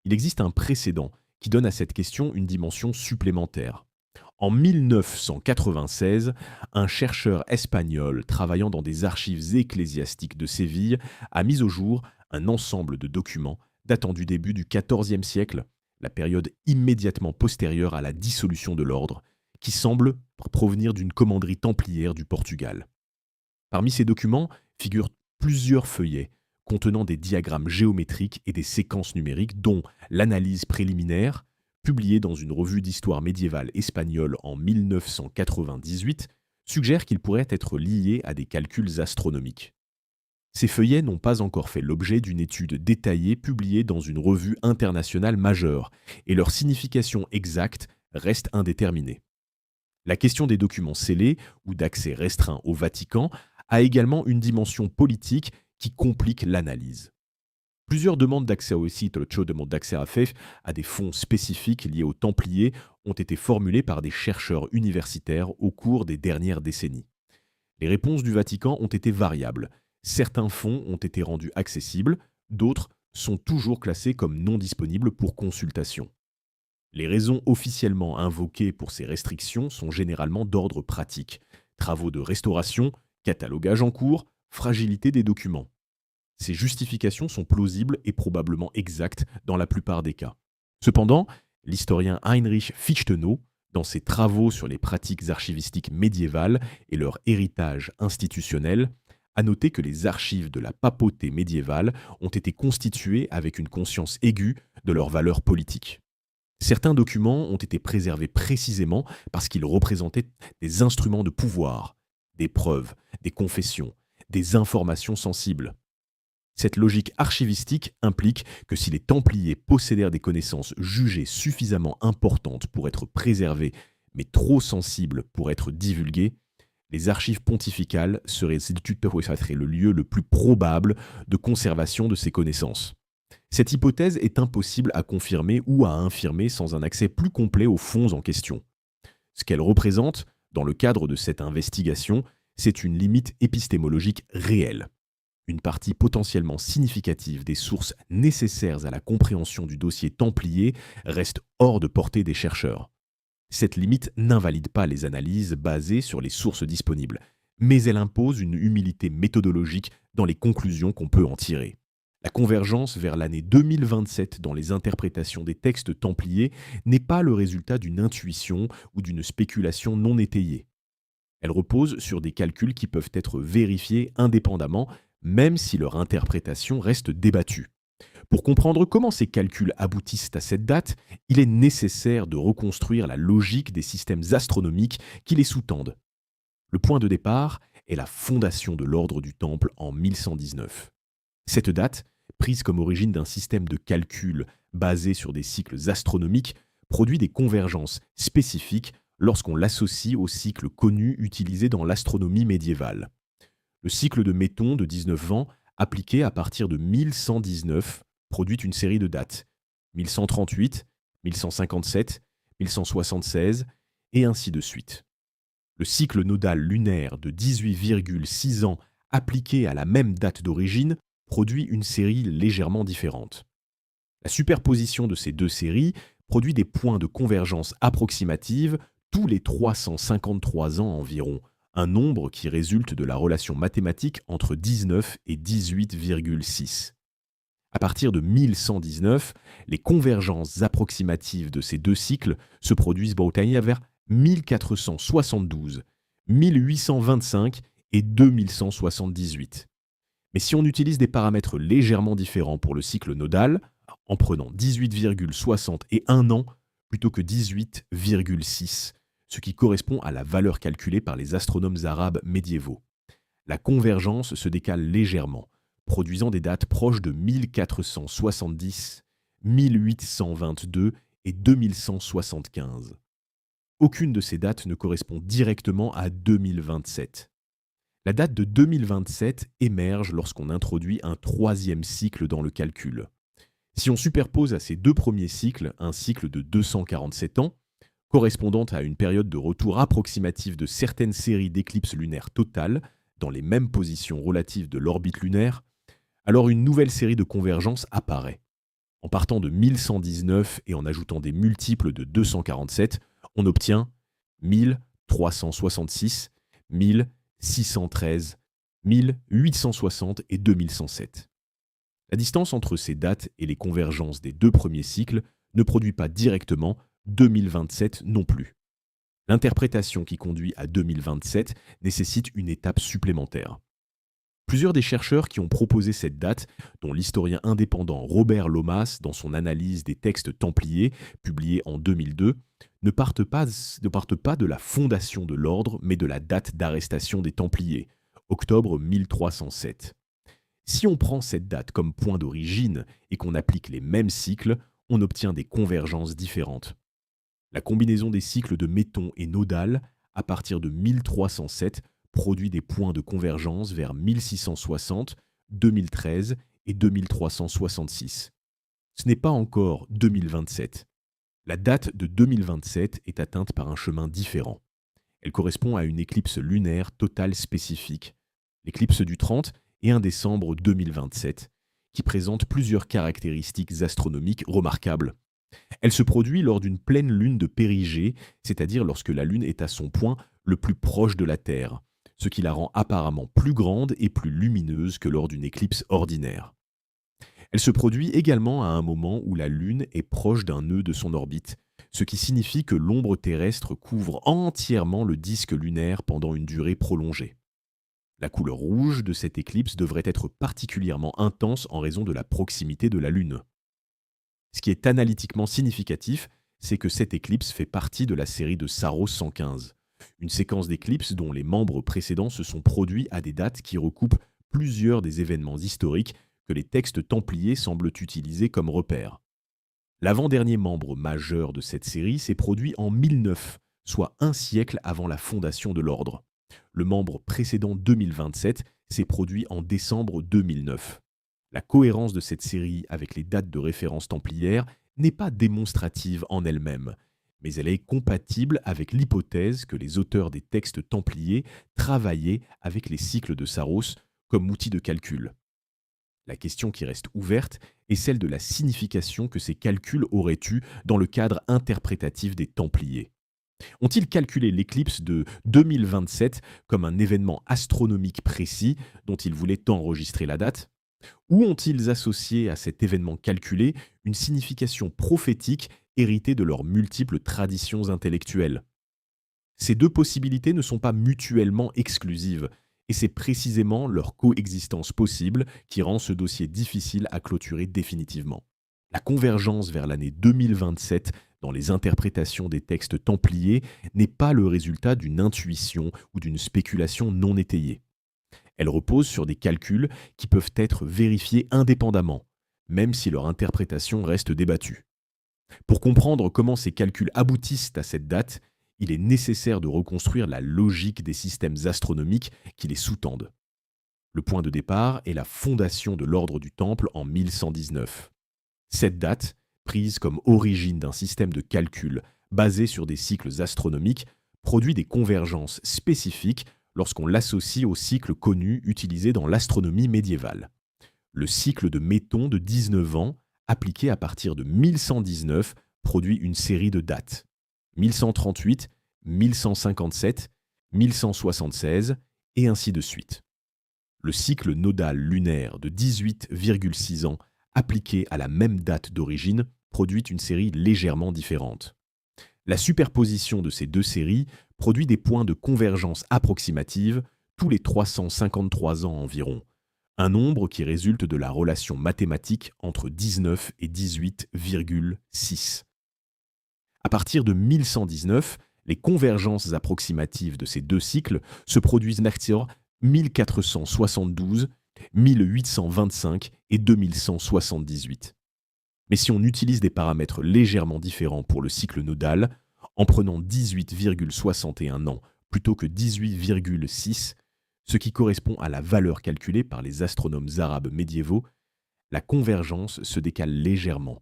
Il existe un précédent qui donne à cette question une dimension supplémentaire. En 1996, un chercheur espagnol travaillant dans des archives ecclésiastiques de Séville a mis au jour un ensemble de documents datant du début du XIVe siècle, la période immédiatement postérieure à la dissolution de l'ordre, qui semble provenir d'une commanderie templière du Portugal. Parmi ces documents figurent plusieurs feuillets contenant des diagrammes géométriques et des séquences numériques, dont l'analyse préliminaire, publiée dans une revue d'histoire médiévale espagnole en 1998, suggère qu'ils pourraient être liés à des calculs astronomiques. Ces feuillets n'ont pas encore fait l'objet d'une étude détaillée publiée dans une revue internationale majeure, et leur signification exacte reste indéterminée. La question des documents scellés ou d'accès restreint au Vatican a également une dimension politique qui complique l'analyse. Plusieurs demandes d'accès au site, le demande d'accès à des fonds spécifiques liés aux Templiers, ont été formulées par des chercheurs universitaires au cours des dernières décennies. Les réponses du Vatican ont été variables. Certains fonds ont été rendus accessibles, d'autres sont toujours classés comme non disponibles pour consultation. Les raisons officiellement invoquées pour ces restrictions sont généralement d'ordre pratique: travaux de restauration, catalogage en cours, fragilité des documents. Ces justifications sont plausibles et probablement exactes dans la plupart des cas. Cependant, l'historien Heinrich Fichtenow, dans ses travaux sur les pratiques archivistiques médiévales et leur héritage institutionnel, a noté que les archives de la papauté médiévale ont été constituées avec une conscience aiguë de leur valeur politique. Certains documents ont été préservés précisément parce qu'ils représentaient des instruments de pouvoir, des preuves, des confessions, des informations sensibles. Cette logique archivistique implique que si les Templiers possédèrent des connaissances jugées suffisamment importantes pour être préservées, mais trop sensibles pour être divulguées, les archives pontificales seraient le lieu le plus probable de conservation de ces connaissances. Cette hypothèse est impossible à confirmer ou à infirmer sans un accès plus complet aux fonds en question. Ce qu'elle représente, dans le cadre de cette investigation, c'est une limite épistémologique réelle. Une partie potentiellement significative des sources nécessaires à la compréhension du dossier templier reste hors de portée des chercheurs. Cette limite n'invalide pas les analyses basées sur les sources disponibles, mais elle impose une humilité méthodologique dans les conclusions qu'on peut en tirer. La convergence vers l'année 2027 dans les interprétations des textes templiers n'est pas le résultat d'une intuition ou d'une spéculation non étayée. Elle repose sur des calculs qui peuvent être vérifiés indépendamment, même si leur interprétation reste débattue. Pour comprendre comment ces calculs aboutissent à cette date, il est nécessaire de reconstruire la logique des systèmes astronomiques qui les sous-tendent. Le point de départ est la fondation de l'ordre du Temple en 1119. Cette date, prise comme origine d'un système de calcul basé sur des cycles astronomiques, produit des convergences spécifiques lorsqu'on l'associe au cycle connu utilisé dans l'astronomie médiévale. Le cycle de Méton de 19 ans, appliqué à partir de 1119, produit une série de dates: 1138, 1157, 1176, et ainsi de suite. Le cycle nodal lunaire de 18,6 ans, appliqué à la même date d'origine, produit une série légèrement différente. La superposition de ces deux séries produit des points de convergence approximative tous les 353 ans environ, un nombre qui résulte de la relation mathématique entre 19 et 18,6. À partir de 1119, les convergences approximatives de ces deux cycles se produisent vers 1472, 1825 et 2178. Mais si on utilise des paramètres légèrement différents pour le cycle nodal, en prenant 18,60 et 1 an plutôt que 18,6, ce qui correspond à la valeur calculée par les astronomes arabes médiévaux, la convergence se décale légèrement, produisant des dates proches de 1470, 1822 et 2175. Aucune de ces dates ne correspond directement à 2027. La date de 2027 émerge lorsqu'on introduit un troisième cycle dans le calcul. Si on superpose à ces deux premiers cycles un cycle de 247 ans, correspondant à une période de retour approximative de certaines séries d'éclipses lunaires totales dans les mêmes positions relatives de l'orbite lunaire, alors une nouvelle série de convergences apparaît. En partant de 1119 et en ajoutant des multiples de 247, on obtient 1366, 1613, 1860 et 2107. La distance entre ces dates et les convergences des deux premiers cycles ne produit pas directement 2027 non plus. L'interprétation qui conduit à 2027 nécessite une étape supplémentaire. Plusieurs des chercheurs qui ont proposé cette date, dont l'historien indépendant Robert Lomas dans son analyse des textes templiers, publié en 2002, ne partent pas de la fondation de l'ordre, mais de la date d'arrestation des Templiers, octobre 1307. Si on prend cette date comme point d'origine et qu'on applique les mêmes cycles, on obtient des convergences différentes. La combinaison des cycles de Méton et Nodal, à partir de 1307, produit des points de convergence vers 1660, 2013 et 2366. Ce n'est pas encore 2027. La date de 2027 est atteinte par un chemin différent. Elle correspond à une éclipse lunaire totale spécifique, l'éclipse du 30 et 1 décembre 2027, qui présente plusieurs caractéristiques astronomiques remarquables. Elle se produit lors d'une pleine lune de périgée, c'est-à-dire lorsque la Lune est à son point le plus proche de la Terre, ce qui la rend apparemment plus grande et plus lumineuse que lors d'une éclipse ordinaire. Elle se produit également à un moment où la Lune est proche d'un nœud de son orbite, ce qui signifie que l'ombre terrestre couvre entièrement le disque lunaire pendant une durée prolongée. La couleur rouge de cette éclipse devrait être particulièrement intense en raison de la proximité de la Lune. Ce qui est analytiquement significatif, c'est que cette éclipse fait partie de la série de Saros 115, une séquence d'éclipses dont les membres précédents se sont produits à des dates qui recoupent plusieurs des événements historiques que les textes templiers semblent utiliser comme repères. L'avant-dernier membre majeur de cette série s'est produit en 1009, soit un siècle avant la fondation de l'ordre. Le membre précédent 2027 s'est produit en décembre 2009. La cohérence de cette série avec les dates de référence templières n'est pas démonstrative en elle-même, mais elle est compatible avec l'hypothèse que les auteurs des textes templiers travaillaient avec les cycles de Saros comme outil de calcul. La question qui reste ouverte est celle de la signification que ces calculs auraient eue dans le cadre interprétatif des Templiers. Ont-ils calculé l'éclipse de 2027 comme un événement astronomique précis dont ils voulaient enregistrer la date ? Ou ont-ils associé à cet événement calculé une signification prophétique héritée de leurs multiples traditions intellectuelles ? Ces deux possibilités ne sont pas mutuellement exclusives, et c'est précisément leur coexistence possible qui rend ce dossier difficile à clôturer définitivement. La convergence vers l'année 2027 dans les interprétations des textes templiers n'est pas le résultat d'une intuition ou d'une spéculation non étayée. Elle repose sur des calculs qui peuvent être vérifiés indépendamment, même si leur interprétation reste débattue. Pour comprendre comment ces calculs aboutissent à cette date, il est nécessaire de reconstruire la logique des systèmes astronomiques qui les sous-tendent. Le point de départ est la fondation de l'ordre du Temple en 1119. Cette date, prise comme origine d'un système de calcul basé sur des cycles astronomiques, produit des convergences spécifiques lorsqu'on l'associe au cycle connu utilisé dans l'astronomie médiévale. Le cycle de Méton de 19 ans, appliqué à partir de 1119, produit une série de dates. 1138, 1157, 1176, et ainsi de suite. Le cycle nodal lunaire de 18,6 ans appliqué à la même date d'origine produit une série légèrement différente. La superposition de ces deux séries produit des points de convergence approximative tous les 353 ans environ, un nombre qui résulte de la relation mathématique entre 19 et 18,6. À partir de 1119, les convergences approximatives de ces deux cycles se produisent sur 1472, 1825 et 2178. Mais si on utilise des paramètres légèrement différents pour le cycle nodal, en prenant 18,61 ans plutôt que 18,6, ce qui correspond à la valeur calculée par les astronomes arabes médiévaux, la convergence se décale légèrement,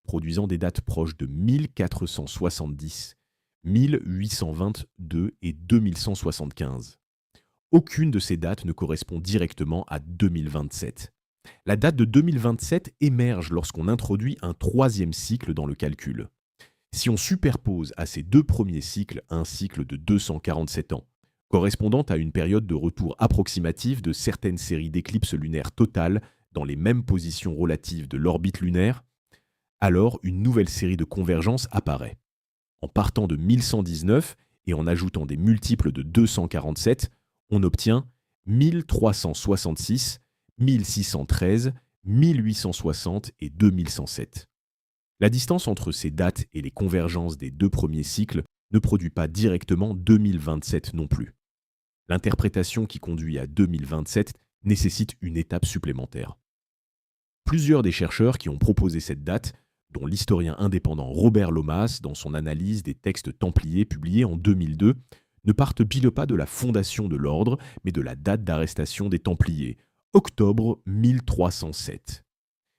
produisant des dates proches de 1470, 1822 et 2175. Aucune de ces dates ne correspond directement à 2027. La date de 2027 émerge lorsqu'on introduit un troisième cycle dans le calcul. Si on superpose à ces deux premiers cycles un cycle de 247 ans, correspondant à une période de retour approximative de certaines séries d'éclipses lunaires totales dans les mêmes positions relatives de l'orbite lunaire, alors une nouvelle série de convergences apparaît. En partant de 1119 et en ajoutant des multiples de 247, on obtient 1366, 1613, 1860 et 2107. La distance entre ces dates et les convergences des deux premiers cycles ne produit pas directement 2027 non plus. L'interprétation qui conduit à 2027 nécessite une étape supplémentaire. Plusieurs des chercheurs qui ont proposé cette date, dont l'historien indépendant Robert Lomas dans son analyse des textes templiers publiés en 2002, ne partent pile pas de la fondation de l'ordre, mais de la date d'arrestation des Templiers, octobre 1307.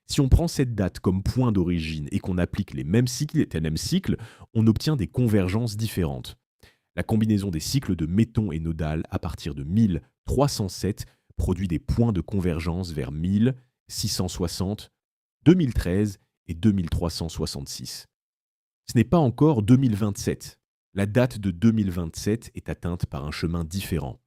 Si on prend cette date comme point d'origine et qu'on applique les mêmes cycles, on obtient des convergences différentes. La combinaison des cycles de Méton et nodal à partir de 1307 produit des points de convergence vers 1660, 2013 et 2366. Ce n'est pas encore 2027. La date de 2027 est atteinte par un chemin différent.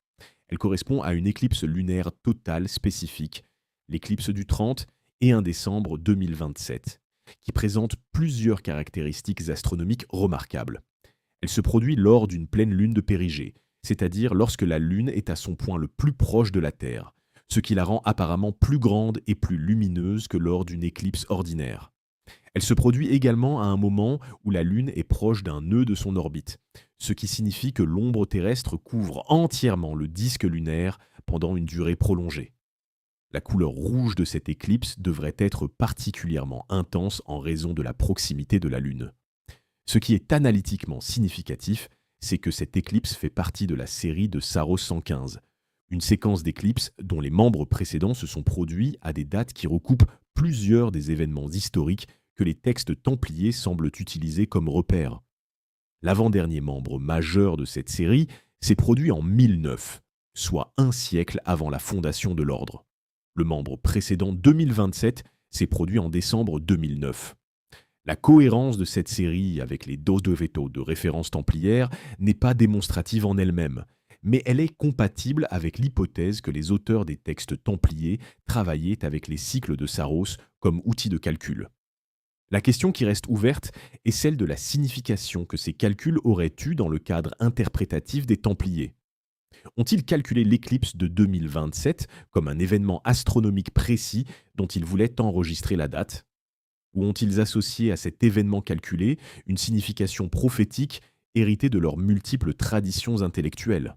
Elle correspond à une éclipse lunaire totale spécifique, l'éclipse du 30 et 1 décembre 2027, qui présente plusieurs caractéristiques astronomiques remarquables. Elle se produit lors d'une pleine lune de périgée, c'est-à-dire lorsque la Lune est à son point le plus proche de la Terre, ce qui la rend apparemment plus grande et plus lumineuse que lors d'une éclipse ordinaire. Elle se produit également à un moment où la Lune est proche d'un nœud de son orbite, ce qui signifie que l'ombre terrestre couvre entièrement le disque lunaire pendant une durée prolongée. La couleur rouge de cette éclipse devrait être particulièrement intense en raison de la proximité de la Lune. Ce qui est analytiquement significatif, c'est que cette éclipse fait partie de la série de Saros 115, une séquence d'éclipses dont les membres précédents se sont produits à des dates qui recoupent plusieurs des événements historiques que les textes templiers semblent utiliser comme repères. L'avant-dernier membre majeur de cette série s'est produit en 1009, soit un siècle avant la fondation de l'ordre. Le membre précédent 2027 s'est produit en décembre 2009. La cohérence de cette série avec les dos de veto de référence templière n'est pas démonstrative en elle-même, mais elle est compatible avec l'hypothèse que les auteurs des textes templiers travaillaient avec les cycles de Saros comme outil de calcul. La question qui reste ouverte est celle de la signification que ces calculs auraient eue dans le cadre interprétatif des Templiers. Ont-ils calculé l'éclipse de 2027 comme un événement astronomique précis dont ils voulaient enregistrer la date ? Ou ont-ils associé à cet événement calculé une signification prophétique héritée de leurs multiples traditions intellectuelles ?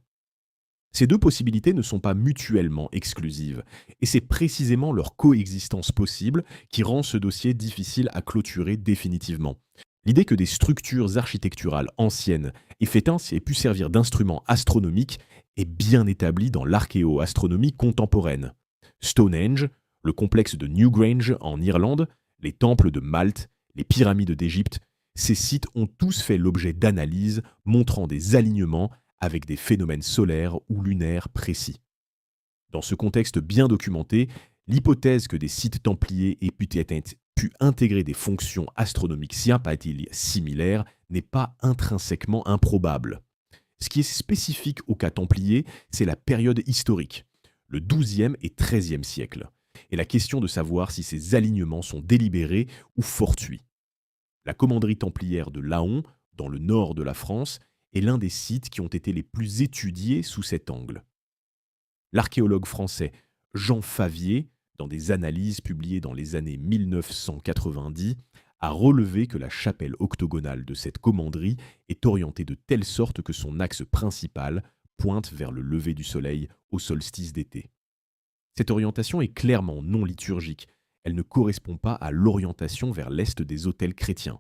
Ces deux possibilités ne sont pas mutuellement exclusives, et c'est précisément leur coexistence possible qui rend ce dossier difficile à clôturer définitivement. L'idée que des structures architecturales anciennes aient pu servir d'instruments astronomiques est bien établie dans l'archéo-astronomie contemporaine. Stonehenge, le complexe de Newgrange en Irlande, les temples de Malte, les pyramides d'Égypte, ces sites ont tous fait l'objet d'analyses montrant des alignements avec des phénomènes solaires ou lunaires précis. Dans ce contexte bien documenté, l'hypothèse que des sites templiers aient pu intégrer des fonctions astronomiques similaires n'est pas intrinsèquement improbable. Ce qui est spécifique au cas templier, c'est la période historique, le XIIe et XIIIe siècle, et la question de savoir si ces alignements sont délibérés ou fortuits. La commanderie templière de Laon, dans le nord de la France, est l'un des sites qui ont été les plus étudiés sous cet angle. L'archéologue français Jean Favier, dans des analyses publiées dans les années 1990, a relevé que la chapelle octogonale de cette commanderie est orientée de telle sorte que son axe principal pointe vers le lever du soleil au solstice d'été. Cette orientation est clairement non liturgique, elle ne correspond pas à l'orientation vers l'est des autels chrétiens.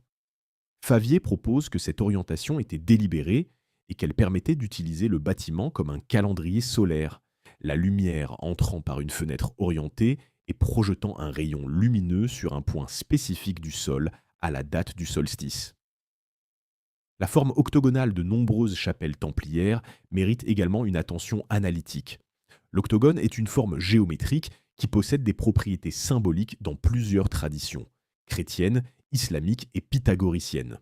Favier propose que cette orientation était délibérée et qu'elle permettait d'utiliser le bâtiment comme un calendrier solaire, la lumière entrant par une fenêtre orientée et projetant un rayon lumineux sur un point spécifique du sol à la date du solstice. La forme octogonale de nombreuses chapelles templières mérite également une attention analytique. L'octogone est une forme géométrique qui possède des propriétés symboliques dans plusieurs traditions, chrétiennes, islamiques et pythagoriciennes.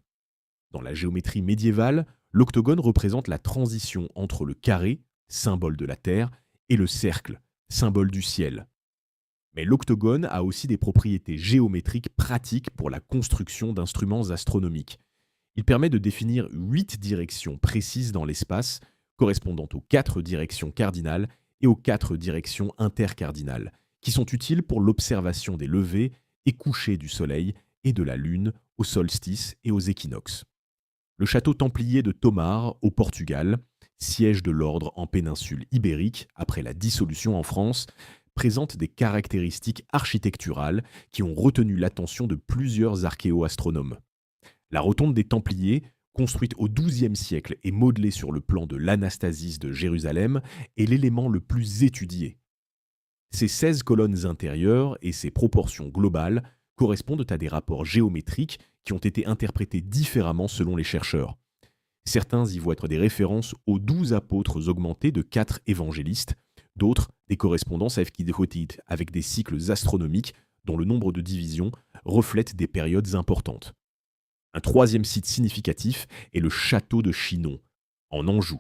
Dans la géométrie médiévale, l'octogone représente la transition entre le carré, symbole de la terre, et le cercle, symbole du ciel. Mais l'octogone a aussi des propriétés géométriques pratiques pour la construction d'instruments astronomiques. Il permet de définir 8 directions précises dans l'espace, correspondant aux 4 directions cardinales et aux 4 directions intercardinales, qui sont utiles pour l'observation des levers et couchers du Soleil et de la Lune au solstice et aux équinoxes. Le château templier de Tomar, au Portugal, siège de l'ordre en péninsule ibérique après la dissolution en France, présente des caractéristiques architecturales qui ont retenu l'attention de plusieurs archéo-astronomes. La rotonde des Templiers, construite au XIIe siècle et modelée sur le plan de l'Anastasis de Jérusalem, est l'élément le plus étudié. Ses 16 colonnes intérieures et ses proportions globales correspondent à des rapports géométriques qui ont été interprétés différemment selon les chercheurs. Certains y voient des références aux 12 apôtres augmentés de 4 évangélistes, d'autres des correspondances avec des cycles astronomiques dont le nombre de divisions reflète des périodes importantes. Un troisième site significatif est le château de Chinon, en Anjou.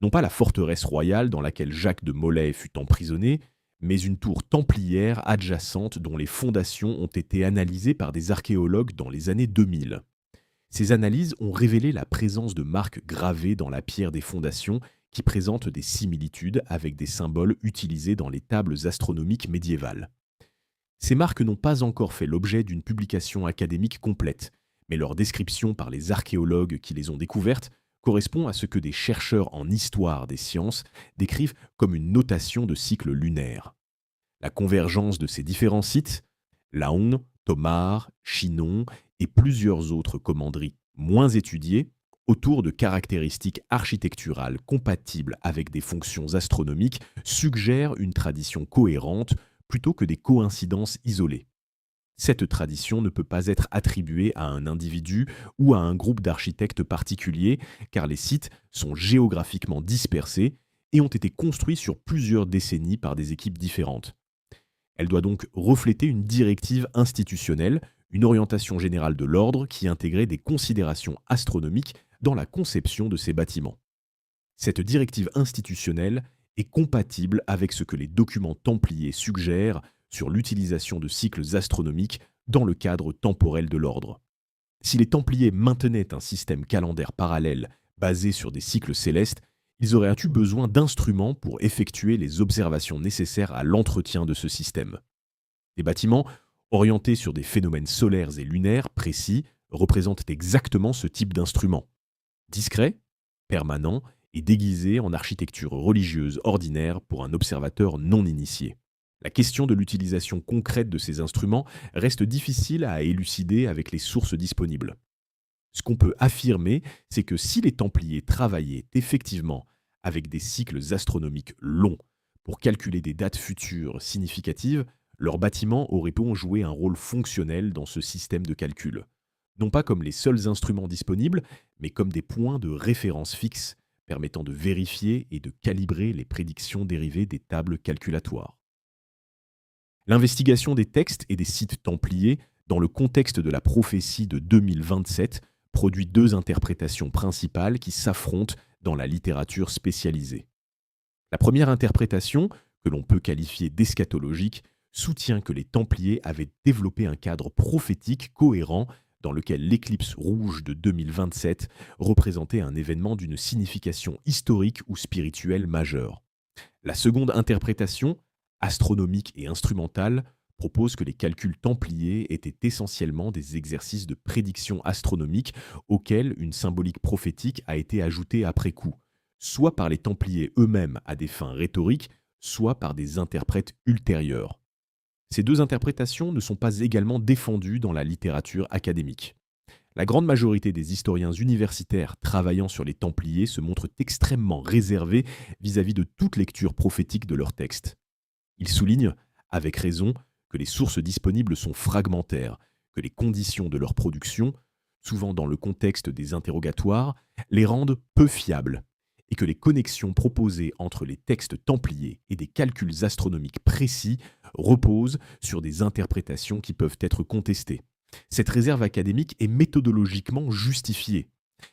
Non pas la forteresse royale dans laquelle Jacques de Molay fut emprisonné, mais une tour templière adjacente dont les fondations ont été analysées par des archéologues dans les années 2000. Ces analyses ont révélé la présence de marques gravées dans la pierre des fondations qui présentent des similitudes avec des symboles utilisés dans les tables astronomiques médiévales. Ces marques n'ont pas encore fait l'objet d'une publication académique complète, mais leur description par les archéologues qui les ont découvertes correspond à ce que des chercheurs en histoire des sciences décrivent comme une notation de cycle lunaire. La convergence de ces différents sites, Laon, Tomar, Chinon et plusieurs autres commanderies moins étudiées, autour de caractéristiques architecturales compatibles avec des fonctions astronomiques, suggère une tradition cohérente plutôt que des coïncidences isolées. Cette tradition ne peut pas être attribuée à un individu ou à un groupe d'architectes particulier, car les sites sont géographiquement dispersés et ont été construits sur plusieurs décennies par des équipes différentes. Elle doit donc refléter une directive institutionnelle, une orientation générale de l'ordre qui intégrait des considérations astronomiques dans la conception de ces bâtiments. Cette directive institutionnelle est compatible avec ce que les documents templiers suggèrent sur l'utilisation de cycles astronomiques dans le cadre temporel de l'ordre. Si les Templiers maintenaient un système calendaire parallèle basé sur des cycles célestes, ils auraient eu besoin d'instruments pour effectuer les observations nécessaires à l'entretien de ce système. Des bâtiments orientés sur des phénomènes solaires et lunaires précis représentent exactement ce type d'instruments. Discrets, permanents et déguisés en architecture religieuse ordinaire pour un observateur non initié. La question de l'utilisation concrète de ces instruments reste difficile à élucider avec les sources disponibles. Ce qu'on peut affirmer, c'est que si les Templiers travaillaient effectivement avec des cycles astronomiques longs pour calculer des dates futures significatives, leurs bâtiments auraient pu jouer un rôle fonctionnel dans ce système de calcul. Non pas comme les seuls instruments disponibles, mais comme des points de référence fixes permettant de vérifier et de calibrer les prédictions dérivées des tables calculatoires. L'investigation des textes et des sites templiers dans le contexte de la prophétie de 2027 produit deux interprétations principales qui s'affrontent dans la littérature spécialisée. La première interprétation, que l'on peut qualifier d'eschatologique, soutient que les Templiers avaient développé un cadre prophétique cohérent dans lequel l'éclipse rouge de 2027 représentait un événement d'une signification historique ou spirituelle majeure. La seconde interprétation, astronomique et instrumentale, propose que les calculs templiers étaient essentiellement des exercices de prédiction astronomique auxquels une symbolique prophétique a été ajoutée après coup, soit par les Templiers eux-mêmes à des fins rhétoriques, soit par des interprètes ultérieurs. Ces deux interprétations ne sont pas également défendues dans la littérature académique. La grande majorité des historiens universitaires travaillant sur les Templiers se montrent extrêmement réservés vis-à-vis de toute lecture prophétique de leurs textes. Ils soulignent, avec raison, que les sources disponibles sont fragmentaires, que les conditions de leur production, souvent dans le contexte des interrogatoires, les rendent peu fiables, et que les connexions proposées entre les textes templiers et des calculs astronomiques précis reposent sur des interprétations qui peuvent être contestées. Cette réserve académique est méthodologiquement justifiée,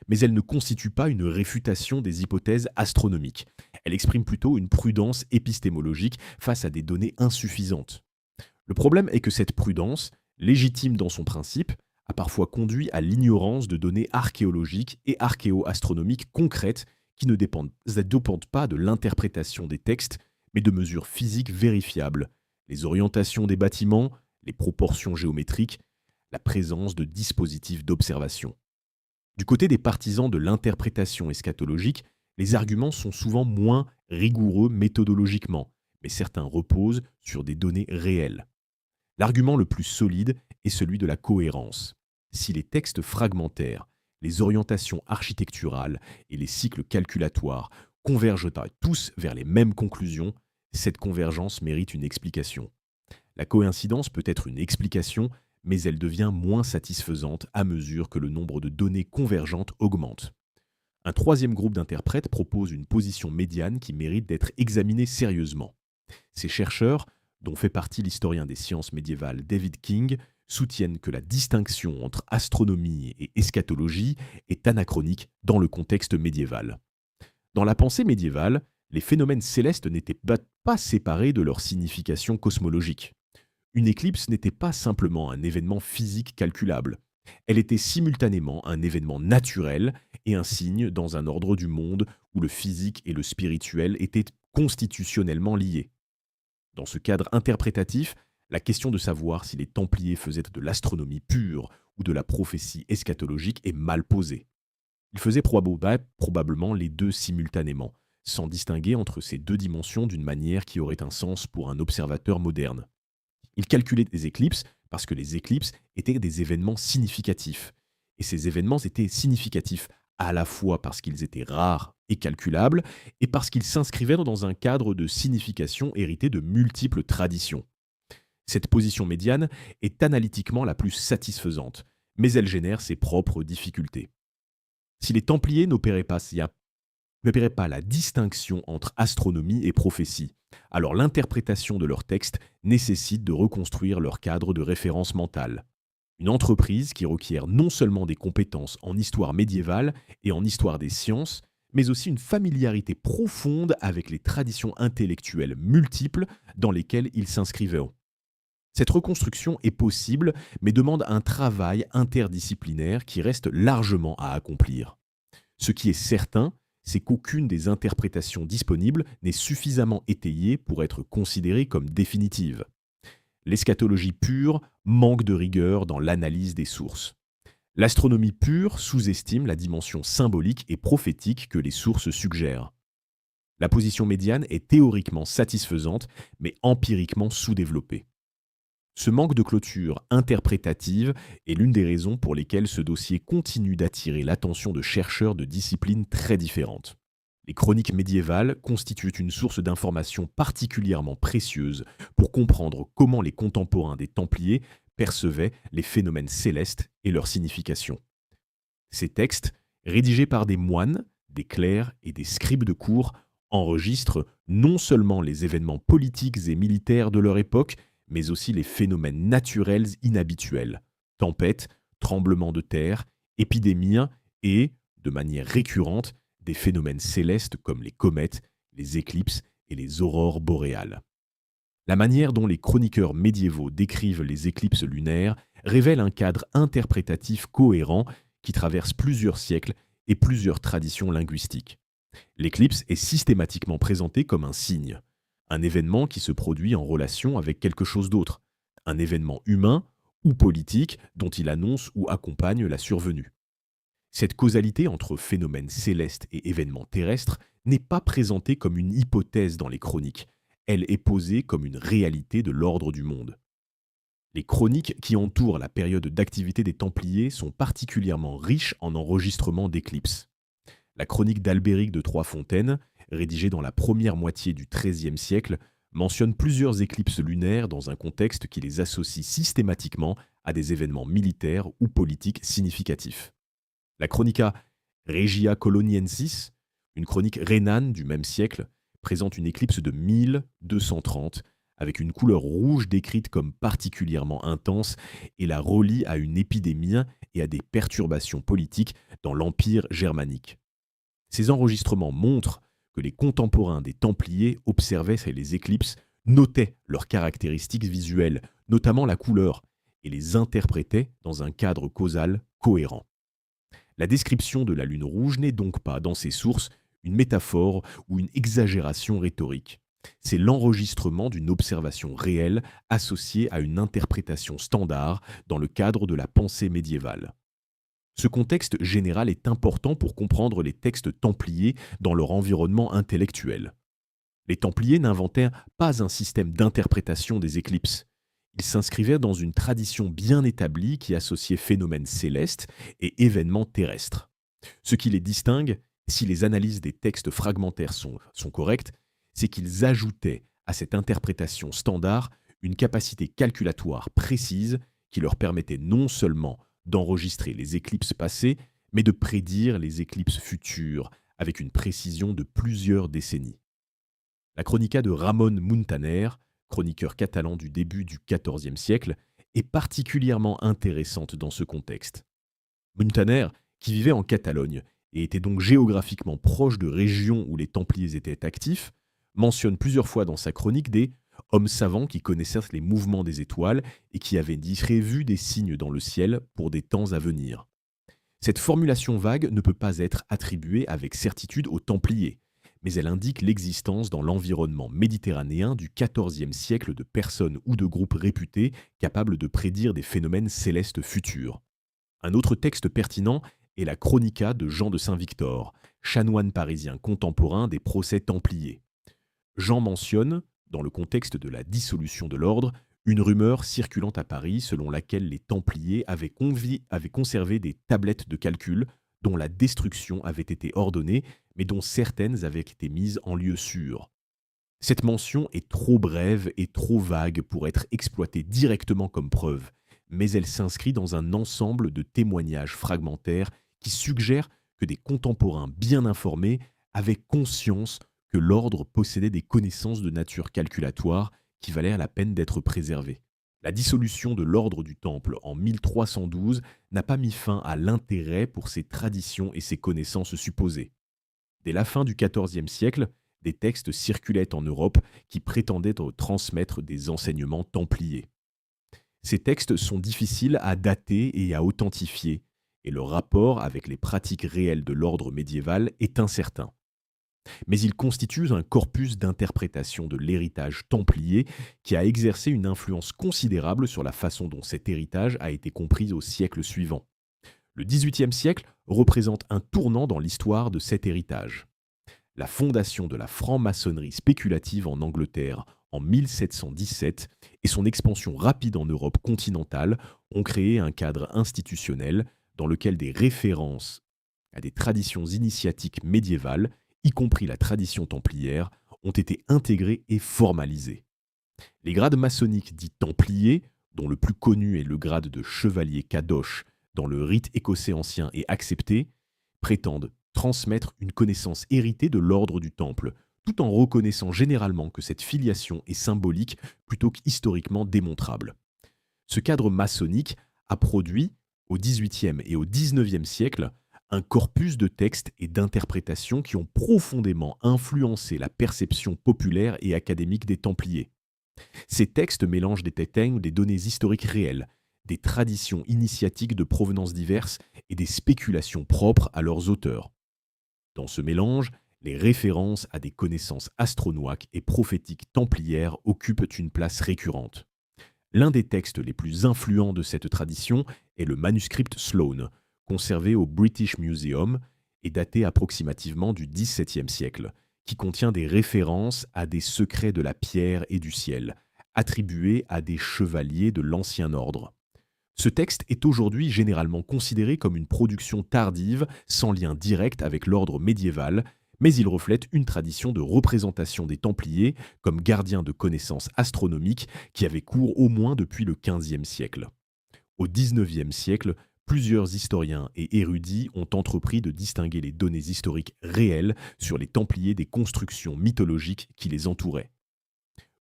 mais elle ne constitue pas une réfutation des hypothèses astronomiques. Elle exprime plutôt une prudence épistémologique face à des données insuffisantes. Le problème est que cette prudence, légitime dans son principe, a parfois conduit à l'ignorance de données archéologiques et archéo-astronomiques concrètes qui ne dépendent pas de l'interprétation des textes, mais de mesures physiques vérifiables, les orientations des bâtiments, les proportions géométriques, la présence de dispositifs d'observation. Du côté des partisans de l'interprétation eschatologique, les arguments sont souvent moins rigoureux méthodologiquement, mais certains reposent sur des données réelles. L'argument le plus solide est celui de la cohérence. Si les textes fragmentaires, les orientations architecturales et les cycles calculatoires convergent tous vers les mêmes conclusions, cette convergence mérite une explication. La coïncidence peut être une explication, mais elle devient moins satisfaisante à mesure que le nombre de données convergentes augmente. Un troisième groupe d'interprètes propose une position médiane qui mérite d'être examinée sérieusement. Ces chercheurs, dont fait partie l'historien des sciences médiévales David King, soutiennent que la distinction entre astronomie et eschatologie est anachronique dans le contexte médiéval. Dans la pensée médiévale, les phénomènes célestes n'étaient pas séparés de leur signification cosmologique. Une éclipse n'était pas simplement un événement physique calculable. Elle était simultanément un événement naturel et un signe dans un ordre du monde où le physique et le spirituel étaient constitutionnellement liés. Dans ce cadre interprétatif, la question de savoir si les Templiers faisaient de l'astronomie pure ou de la prophétie eschatologique est mal posée. Ils faisaient probablement les deux simultanément, sans distinguer entre ces deux dimensions d'une manière qui aurait un sens pour un observateur moderne. Ils calculaient des éclipses parce que les éclipses étaient des événements significatifs. Et ces événements étaient significatifs à la fois parce qu'ils étaient rares et calculables, et parce qu'ils s'inscrivaient dans un cadre de signification hérité de multiples traditions. Cette position médiane est analytiquement la plus satisfaisante, mais elle génère ses propres difficultés. Si les Templiers n'opéraient pas la distinction entre astronomie et prophétie, alors l'interprétation de leurs textes nécessite de reconstruire leur cadre de référence mentale. Une entreprise qui requiert non seulement des compétences en histoire médiévale et en histoire des sciences, mais aussi une familiarité profonde avec les traditions intellectuelles multiples dans lesquelles ils s'inscrivaient. Cette reconstruction est possible, mais demande un travail interdisciplinaire qui reste largement à accomplir. Ce qui est certain, c'est qu'aucune des interprétations disponibles n'est suffisamment étayée pour être considérée comme définitive. L'eschatologie pure manque de rigueur dans l'analyse des sources. L'astronomie pure sous-estime la dimension symbolique et prophétique que les sources suggèrent. La position médiane est théoriquement satisfaisante, mais empiriquement sous-développée. Ce manque de clôture interprétative est l'une des raisons pour lesquelles ce dossier continue d'attirer l'attention de chercheurs de disciplines très différentes. Les chroniques médiévales constituent une source d'informations particulièrement précieuse pour comprendre comment les contemporains des Templiers percevaient les phénomènes célestes et leur signification. Ces textes, rédigés par des moines, des clercs et des scribes de cour, enregistrent non seulement les événements politiques et militaires de leur époque, mais aussi les phénomènes naturels inhabituels, tempêtes, tremblements de terre, épidémies et, de manière récurrente, des phénomènes célestes comme les comètes, les éclipses et les aurores boréales. La manière dont les chroniqueurs médiévaux décrivent les éclipses lunaires révèle un cadre interprétatif cohérent qui traverse plusieurs siècles et plusieurs traditions linguistiques. L'éclipse est systématiquement présentée comme un signe, un événement qui se produit en relation avec quelque chose d'autre, un événement humain ou politique dont il annonce ou accompagne la survenue. Cette causalité entre phénomènes célestes et événements terrestres n'est pas présentée comme une hypothèse dans les chroniques, elle est posée comme une réalité de l'ordre du monde. Les chroniques qui entourent la période d'activité des Templiers sont particulièrement riches en enregistrements d'éclipses. La chronique d'Albéric de Troisfontaine, rédigée dans la première moitié du XIIIe siècle, mentionne plusieurs éclipses lunaires dans un contexte qui les associe systématiquement à des événements militaires ou politiques significatifs. La Chronica Regia Coloniensis, une chronique rhénane du même siècle, présente une éclipse de 1230 avec une couleur rouge décrite comme particulièrement intense et la relie à une épidémie et à des perturbations politiques dans l'Empire germanique. Ces enregistrements montrent que les contemporains des Templiers observaient les éclipses, notaient leurs caractéristiques visuelles, notamment la couleur, et les interprétaient dans un cadre causal cohérent. La description de la lune rouge n'est donc pas, dans ses sources, une métaphore ou une exagération rhétorique. C'est l'enregistrement d'une observation réelle associée à une interprétation standard dans le cadre de la pensée médiévale. Ce contexte général est important pour comprendre les textes templiers dans leur environnement intellectuel. Les Templiers n'inventèrent pas un système d'interprétation des éclipses. Ils s'inscrivaient dans une tradition bien établie qui associait phénomènes célestes et événements terrestres. Ce qui les distingue, si les analyses des textes fragmentaires sont correctes, c'est qu'ils ajoutaient à cette interprétation standard une capacité calculatoire précise qui leur permettait non seulement d'enregistrer les éclipses passées, mais de prédire les éclipses futures avec une précision de plusieurs décennies. La Chronica de Ramon Muntaner, chroniqueur catalan du début du XIVe siècle, est particulièrement intéressante dans ce contexte. Muntaner, qui vivait en Catalogne et était donc géographiquement proche de régions où les Templiers étaient actifs, mentionne plusieurs fois dans sa chronique des hommes savants qui connaissaient les mouvements des étoiles et qui avaient prévu des signes dans le ciel pour des temps à venir. Cette formulation vague ne peut pas être attribuée avec certitude aux Templiers, mais elle indique l'existence dans l'environnement méditerranéen du XIVe siècle de personnes ou de groupes réputés capables de prédire des phénomènes célestes futurs. Un autre texte pertinent est la Chronica de Jean de Saint-Victor, chanoine parisien contemporain des procès templiers. Jean mentionne, dans le contexte de la dissolution de l'ordre, une rumeur circulant à Paris selon laquelle les Templiers avaient conservé des tablettes de calcul dont la destruction avait été ordonnée, mais dont certaines avaient été mises en lieu sûr. Cette mention est trop brève et trop vague pour être exploitée directement comme preuve, mais elle s'inscrit dans un ensemble de témoignages fragmentaires qui suggèrent que des contemporains bien informés avaient conscience que l'ordre possédait des connaissances de nature calculatoire qui valaient la peine d'être préservées. La dissolution de l'ordre du Temple en 1312 n'a pas mis fin à l'intérêt pour ces traditions et ces connaissances supposées. Dès la fin du XIVe siècle, des textes circulaient en Europe qui prétendaient transmettre des enseignements templiers. Ces textes sont difficiles à dater et à authentifier, et leur rapport avec les pratiques réelles de l'ordre médiéval est incertain. Mais ils constituent un corpus d'interprétation de l'héritage templier qui a exercé une influence considérable sur la façon dont cet héritage a été compris au siècle suivant. Le XVIIIe siècle représente un tournant dans l'histoire de cet héritage. La fondation de la franc-maçonnerie spéculative en Angleterre en 1717 et son expansion rapide en Europe continentale ont créé un cadre institutionnel dans lequel des références à des traditions initiatiques médiévales, y compris la tradition templière, ont été intégrées et formalisées. Les grades maçonniques dits templiers, dont le plus connu est le grade de chevalier kadosh dans le rite écossais ancien et accepté, prétendent transmettre une connaissance héritée de l'ordre du Temple, tout en reconnaissant généralement que cette filiation est symbolique plutôt qu'historiquement démontrable. Ce cadre maçonnique a produit, au XVIIIe et au XIXe siècle, un corpus de textes et d'interprétations qui ont profondément influencé la perception populaire et académique des Templiers. Ces textes mélangent des données historiques réelles, des traditions initiatiques de provenance diverses et des spéculations propres à leurs auteurs. Dans ce mélange, les références à des connaissances astronoiques et prophétiques templières occupent une place récurrente. L'un des textes les plus influents de cette tradition est le manuscrit Sloane, conservé au British Museum et daté approximativement du XVIIe siècle, qui contient des références à des secrets de la pierre et du ciel, attribués à des chevaliers de l'Ancien Ordre. Ce texte est aujourd'hui généralement considéré comme une production tardive, sans lien direct avec l'ordre médiéval, mais il reflète une tradition de représentation des Templiers comme gardiens de connaissances astronomiques qui avait cours au moins depuis le XVe siècle. Au XIXe siècle, plusieurs historiens et érudits ont entrepris de distinguer les données historiques réelles sur les Templiers des constructions mythologiques qui les entouraient.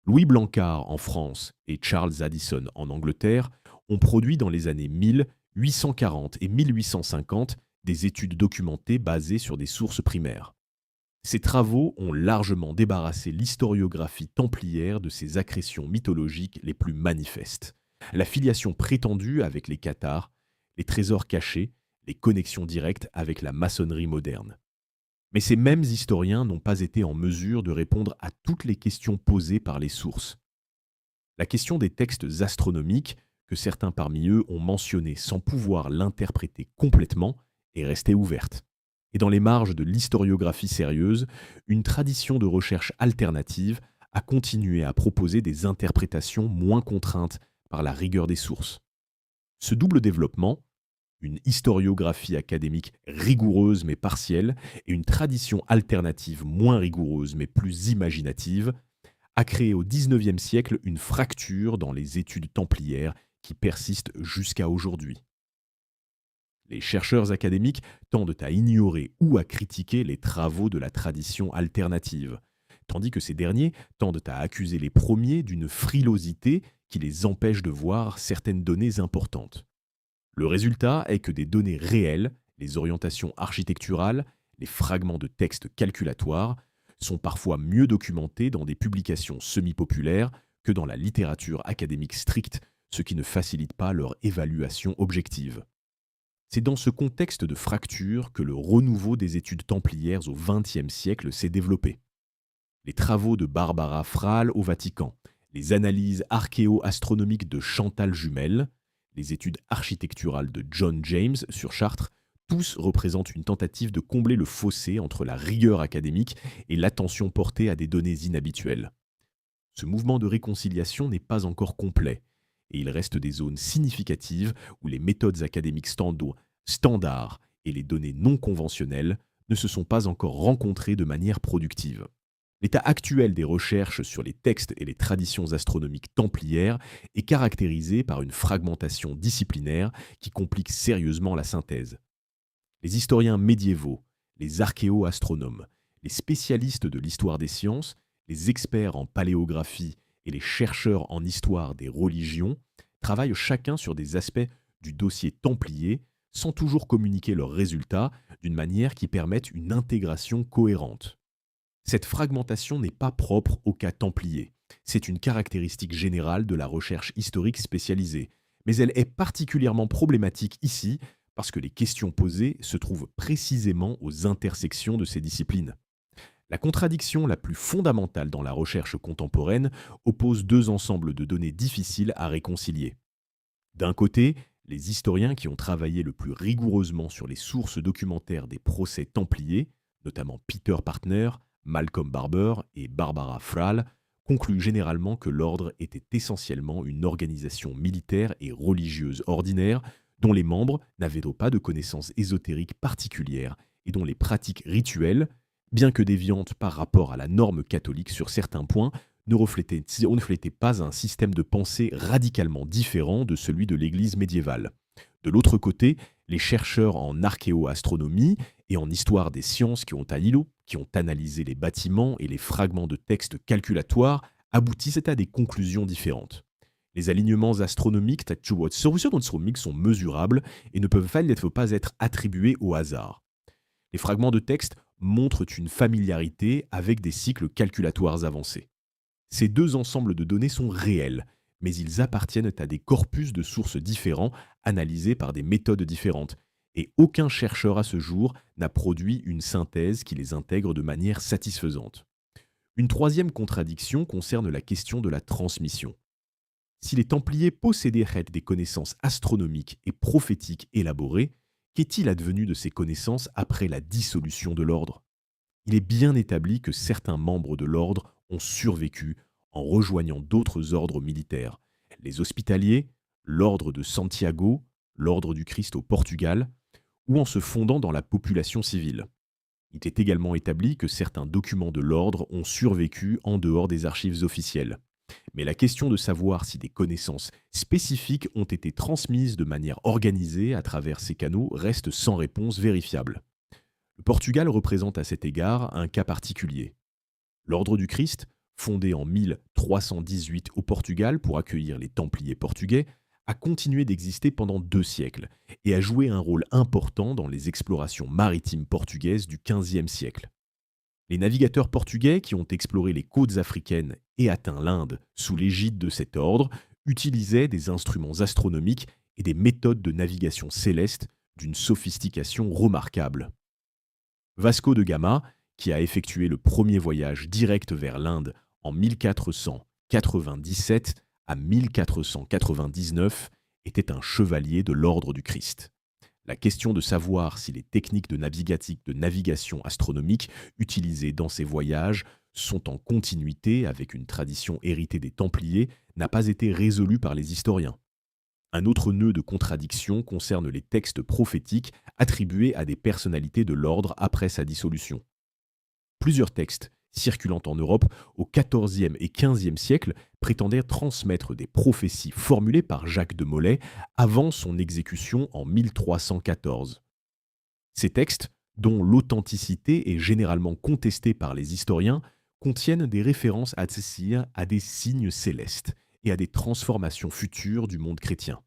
Louis Blancard en France et Charles Addison en Angleterre ont produit dans les années 1840 et 1850 des études documentées basées sur des sources primaires. Ces travaux ont largement débarrassé l'historiographie templière de ses accrétions mythologiques les plus manifestes. La filiation prétendue avec les cathares, les trésors cachés, les connexions directes avec la maçonnerie moderne. Mais ces mêmes historiens n'ont pas été en mesure de répondre à toutes les questions posées par les sources. La question des textes astronomiques, que certains parmi eux ont mentionné sans pouvoir l'interpréter complètement, est restée ouverte. Et dans les marges de l'historiographie sérieuse, une tradition de recherche alternative a continué à proposer des interprétations moins contraintes par la rigueur des sources. Ce double développement, une historiographie académique rigoureuse mais partielle et une tradition alternative moins rigoureuse mais plus imaginative, a créé au XIXe siècle une fracture dans les études templières qui persiste jusqu'à aujourd'hui. Les chercheurs académiques tendent à ignorer ou à critiquer les travaux de la tradition alternative, tandis que ces derniers tendent à accuser les premiers d'une frilosité qui les empêche de voir certaines données importantes. Le résultat est que des données réelles, les orientations architecturales, les fragments de textes calculatoires, sont parfois mieux documentés dans des publications semi-populaires que dans la littérature académique stricte, ce qui ne facilite pas leur évaluation objective. C'est dans ce contexte de fracture que le renouveau des études templières au XXe siècle s'est développé. Les travaux de Barbara Frale au Vatican, les analyses archéo-astronomiques de Chantal Jumel, les études architecturales de John James sur Chartres, tous représentent une tentative de combler le fossé entre la rigueur académique et l'attention portée à des données inhabituelles. Ce mouvement de réconciliation n'est pas encore complet, et il reste des zones significatives où les méthodes académiques standards et les données non conventionnelles ne se sont pas encore rencontrées de manière productive. L'état actuel des recherches sur les textes et les traditions astronomiques templières est caractérisé par une fragmentation disciplinaire qui complique sérieusement la synthèse. Les historiens médiévaux, les archéo-astronomes, les spécialistes de l'histoire des sciences, les experts en paléographie et les chercheurs en histoire des religions travaillent chacun sur des aspects du dossier templier sans toujours communiquer leurs résultats d'une manière qui permette une intégration cohérente. Cette fragmentation n'est pas propre au cas templier. C'est une caractéristique générale de la recherche historique spécialisée, mais elle est particulièrement problématique ici parce que les questions posées se trouvent précisément aux intersections de ces disciplines. La contradiction la plus fondamentale dans la recherche contemporaine oppose deux ensembles de données difficiles à réconcilier. D'un côté, les historiens qui ont travaillé le plus rigoureusement sur les sources documentaires des procès templiers, notamment Peter Partner, Malcolm Barber et Barbara Frale, concluent généralement que l'ordre était essentiellement une organisation militaire et religieuse ordinaire dont les membres n'avaient pas de connaissances ésotériques particulières et dont les pratiques rituelles, bien que déviantes par rapport à la norme catholique sur certains points, ne reflétaient pas un système de pensée radicalement différent de celui de l'Église médiévale. De l'autre côté, les chercheurs en archéo-astronomie et en histoire des sciences qui ont analysé les bâtiments et les fragments de textes calculatoires aboutissent à des conclusions différentes. Les alignements astronomiques sont mesurables et ne peuvent pas être attribués au hasard. Les fragments de texte montrent une familiarité avec des cycles calculatoires avancés. Ces deux ensembles de données sont réels, mais ils appartiennent à des corpus de sources différents, analysés par des méthodes différentes, et aucun chercheur à ce jour n'a produit une synthèse qui les intègre de manière satisfaisante. Une troisième contradiction concerne la question de la transmission. Si les Templiers possédaient des connaissances astronomiques et prophétiques élaborées, qu'est-il advenu de ces connaissances après la dissolution de l'ordre? Il est bien établi que certains membres de l'ordre ont survécu en rejoignant d'autres ordres militaires, les Hospitaliers, l'ordre de Santiago, l'ordre du Christ au Portugal, ou en se fondant dans la population civile. Il est également établi que certains documents de l'ordre ont survécu en dehors des archives officielles. Mais la question de savoir si des connaissances spécifiques ont été transmises de manière organisée à travers ces canaux reste sans réponse vérifiable. Le Portugal représente à cet égard un cas particulier. L'Ordre du Christ, fondé en 1318 au Portugal pour accueillir les Templiers portugais, a continué d'exister pendant 2 siècles et a joué un rôle important dans les explorations maritimes portugaises du XVe siècle. Les navigateurs portugais qui ont exploré les côtes africaines et atteint l'Inde sous l'égide de cet ordre utilisaient des instruments astronomiques et des méthodes de navigation céleste d'une sophistication remarquable. Vasco de Gama, qui a effectué le premier voyage direct vers l'Inde en 1497 à 1499, était un chevalier de l'Ordre du Christ. La question de savoir si les techniques de navigation astronomique utilisées dans ces voyages sont en continuité avec une tradition héritée des Templiers n'a pas été résolue par les historiens. Un autre nœud de contradiction concerne les textes prophétiques attribués à des personnalités de l'ordre après sa dissolution. Plusieurs textes circulant en Europe au XIVe et XVe siècle prétendaient transmettre des prophéties formulées par Jacques de Molay avant son exécution en 1314. Ces textes, dont l'authenticité est généralement contestée par les historiens, contiennent des références à des signes célestes et à des transformations futures du monde chrétien.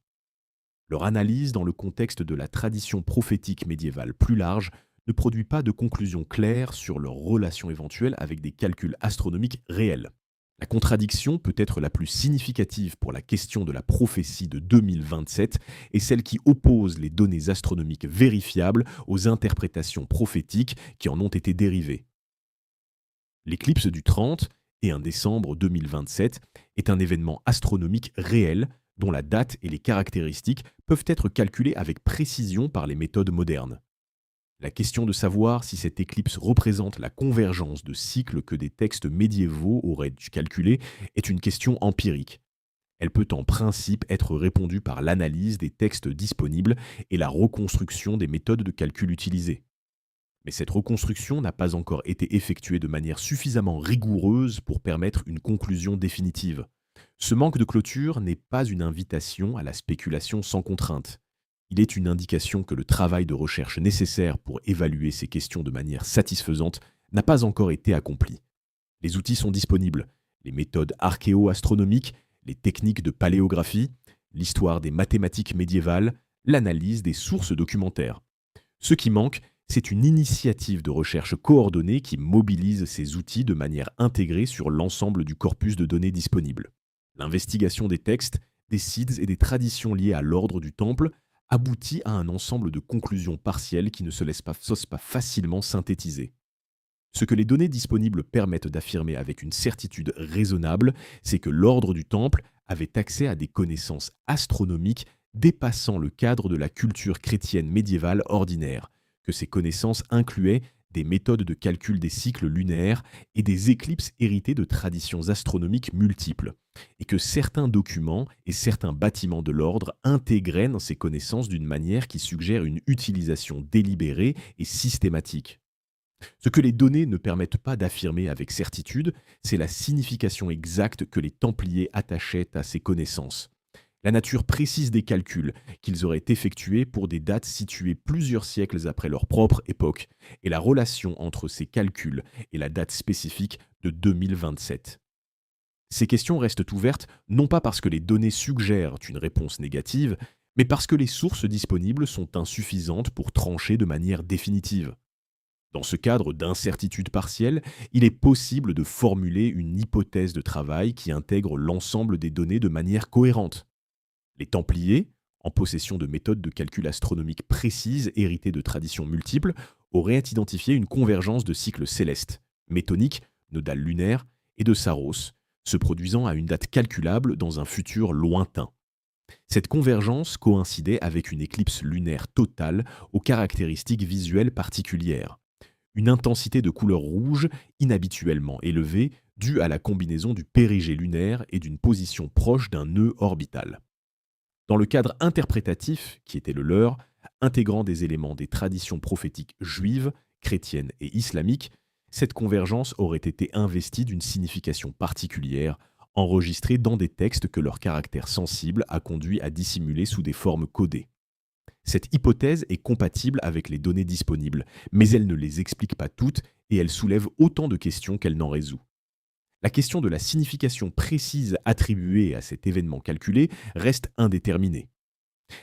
Leur analyse dans le contexte de la tradition prophétique médiévale plus large ne produit pas de conclusions claires sur leur relation éventuelle avec des calculs astronomiques réels. La contradiction peut être la plus significative pour la question de la prophétie de 2027 est celle qui oppose les données astronomiques vérifiables aux interprétations prophétiques qui en ont été dérivées. L'éclipse du 30 et 1 décembre 2027 est un événement astronomique réel dont la date et les caractéristiques peuvent être calculées avec précision par les méthodes modernes. La question de savoir si cette éclipse représente la convergence de cycles que des textes médiévaux auraient dû calculer est une question empirique. Elle peut en principe être répondue par l'analyse des textes disponibles et la reconstruction des méthodes de calcul utilisées. Mais cette reconstruction n'a pas encore été effectuée de manière suffisamment rigoureuse pour permettre une conclusion définitive. Ce manque de clôture n'est pas une invitation à la spéculation sans contrainte. Il est une indication que le travail de recherche nécessaire pour évaluer ces questions de manière satisfaisante n'a pas encore été accompli. Les outils sont disponibles, les méthodes archéo-astronomiques, les techniques de paléographie, l'histoire des mathématiques médiévales, l'analyse des sources documentaires. Ce qui manque, c'est une initiative de recherche coordonnée qui mobilise ces outils de manière intégrée sur l'ensemble du corpus de données disponible. L'investigation des textes, des sites et des traditions liées à l'ordre du Temple aboutit à un ensemble de conclusions partielles qui ne se laissent pas facilement synthétiser. Ce que les données disponibles permettent d'affirmer avec une certitude raisonnable, c'est que l'ordre du Temple avait accès à des connaissances astronomiques dépassant le cadre de la culture chrétienne médiévale ordinaire, que ces connaissances incluaient des méthodes de calcul des cycles lunaires et des éclipses héritées de traditions astronomiques multiples, et que certains documents et certains bâtiments de l'ordre intégraient dans ces connaissances d'une manière qui suggère une utilisation délibérée et systématique. Ce que les données ne permettent pas d'affirmer avec certitude, c'est la signification exacte que les Templiers attachaient à ces connaissances. La nature précise des calculs qu'ils auraient effectués pour des dates situées plusieurs siècles après leur propre époque, et la relation entre ces calculs et la date spécifique de 2027. Ces questions restent ouvertes non pas parce que les données suggèrent une réponse négative, mais parce que les sources disponibles sont insuffisantes pour trancher de manière définitive. Dans ce cadre d'incertitude partielle, il est possible de formuler une hypothèse de travail qui intègre l'ensemble des données de manière cohérente. Les Templiers, en possession de méthodes de calcul astronomique précises héritées de traditions multiples, auraient identifié une convergence de cycles célestes, métoniques, nodales lunaires et de Saros, se produisant à une date calculable dans un futur lointain. Cette convergence coïncidait avec une éclipse lunaire totale aux caractéristiques visuelles particulières. Une intensité de couleur rouge inhabituellement élevée due à la combinaison du périgée lunaire et d'une position proche d'un nœud orbital. Dans le cadre interprétatif, qui était le leur, intégrant des éléments des traditions prophétiques juives, chrétiennes et islamiques, cette convergence aurait été investie d'une signification particulière, enregistrée dans des textes que leur caractère sensible a conduit à dissimuler sous des formes codées. Cette hypothèse est compatible avec les données disponibles, mais elle ne les explique pas toutes et elle soulève autant de questions qu'elle n'en résout. La question de la signification précise attribuée à cet événement calculé reste indéterminée.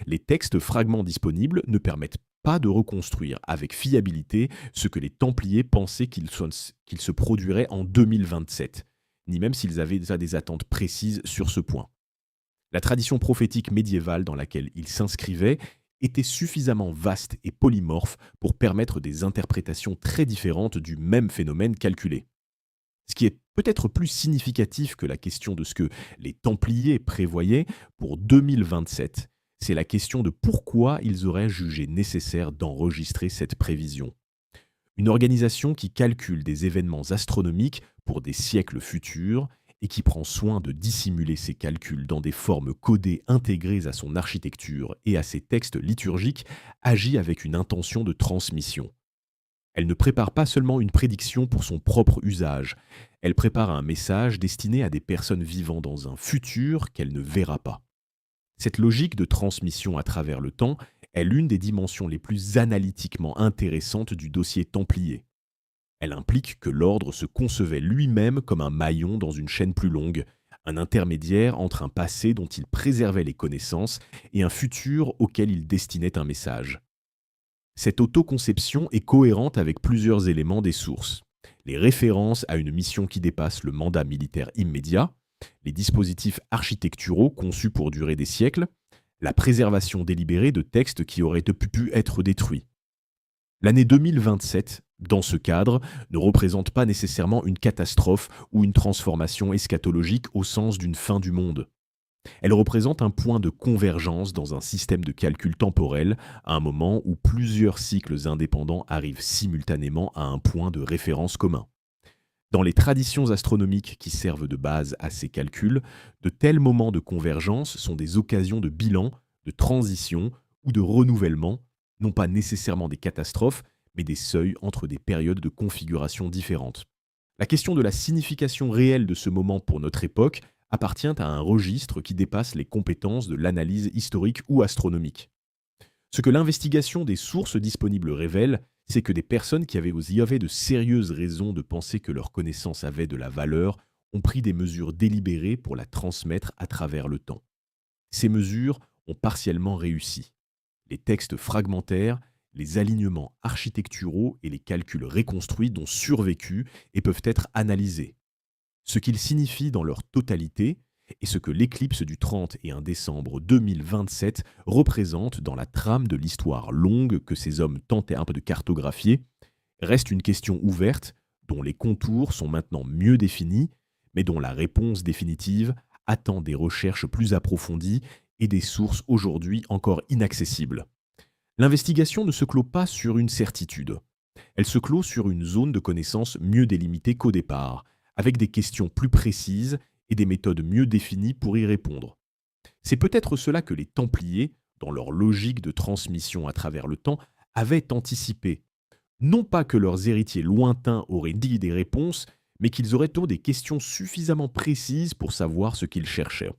Les textes fragments disponibles ne permettent pas de reconstruire avec fiabilité ce que les Templiers pensaient qu'il se produirait en 2027, ni même s'ils avaient déjà des attentes précises sur ce point. La tradition prophétique médiévale dans laquelle ils s'inscrivaient était suffisamment vaste et polymorphe pour permettre des interprétations très différentes du même phénomène calculé. Ce qui est peut-être plus significatif que la question de ce que les Templiers prévoyaient pour 2027, c'est la question de pourquoi ils auraient jugé nécessaire d'enregistrer cette prévision. Une organisation qui calcule des événements astronomiques pour des siècles futurs et qui prend soin de dissimuler ses calculs dans des formes codées intégrées à son architecture et à ses textes liturgiques agit avec une intention de transmission. Elle ne prépare pas seulement une prédiction pour son propre usage, elle prépare un message destiné à des personnes vivant dans un futur qu'elle ne verra pas. Cette logique de transmission à travers le temps est l'une des dimensions les plus analytiquement intéressantes du dossier templier. Elle implique que l'ordre se concevait lui-même comme un maillon dans une chaîne plus longue, un intermédiaire entre un passé dont il préservait les connaissances et un futur auquel il destinait un message. Cette autoconception est cohérente avec plusieurs éléments des sources. Les références à une mission qui dépasse le mandat militaire immédiat, les dispositifs architecturaux conçus pour durer des siècles, la préservation délibérée de textes qui auraient pu être détruits. L'année 2027, dans ce cadre, ne représente pas nécessairement une catastrophe ou une transformation eschatologique au sens d'une fin du monde. Elle représente un point de convergence dans un système de calcul temporel à un moment où plusieurs cycles indépendants arrivent simultanément à un point de référence commun. Dans les traditions astronomiques qui servent de base à ces calculs, de tels moments de convergence sont des occasions de bilan, de transition ou de renouvellement, non pas nécessairement des catastrophes, mais des seuils entre des périodes de configuration différentes. La question de la signification réelle de ce moment pour notre époque appartient à un registre qui dépasse les compétences de l'analyse historique ou astronomique. Ce que l'investigation des sources disponibles révèle, c'est que des personnes qui avaient de sérieuses raisons de penser que leurs connaissances avaient de la valeur ont pris des mesures délibérées pour la transmettre à travers le temps. Ces mesures ont partiellement réussi. Les textes fragmentaires, les alignements architecturaux et les calculs reconstruits ont survécu et peuvent être analysés. Ce qu'ils signifient dans leur totalité et ce que l'éclipse du 31 décembre 2027 représente dans la trame de l'histoire longue que ces hommes tentaient un peu de cartographier, reste une question ouverte dont les contours sont maintenant mieux définis, mais dont la réponse définitive attend des recherches plus approfondies et des sources aujourd'hui encore inaccessibles. L'investigation ne se clôt pas sur une certitude. Elle se clôt sur une zone de connaissance mieux délimitée qu'au départ, avec des questions plus précises et des méthodes mieux définies pour y répondre. C'est peut-être cela que les Templiers, dans leur logique de transmission à travers le temps, avaient anticipé. Non pas que leurs héritiers lointains auraient dit des réponses, mais qu'ils auraient des questions suffisamment précises pour savoir ce qu'ils cherchaient.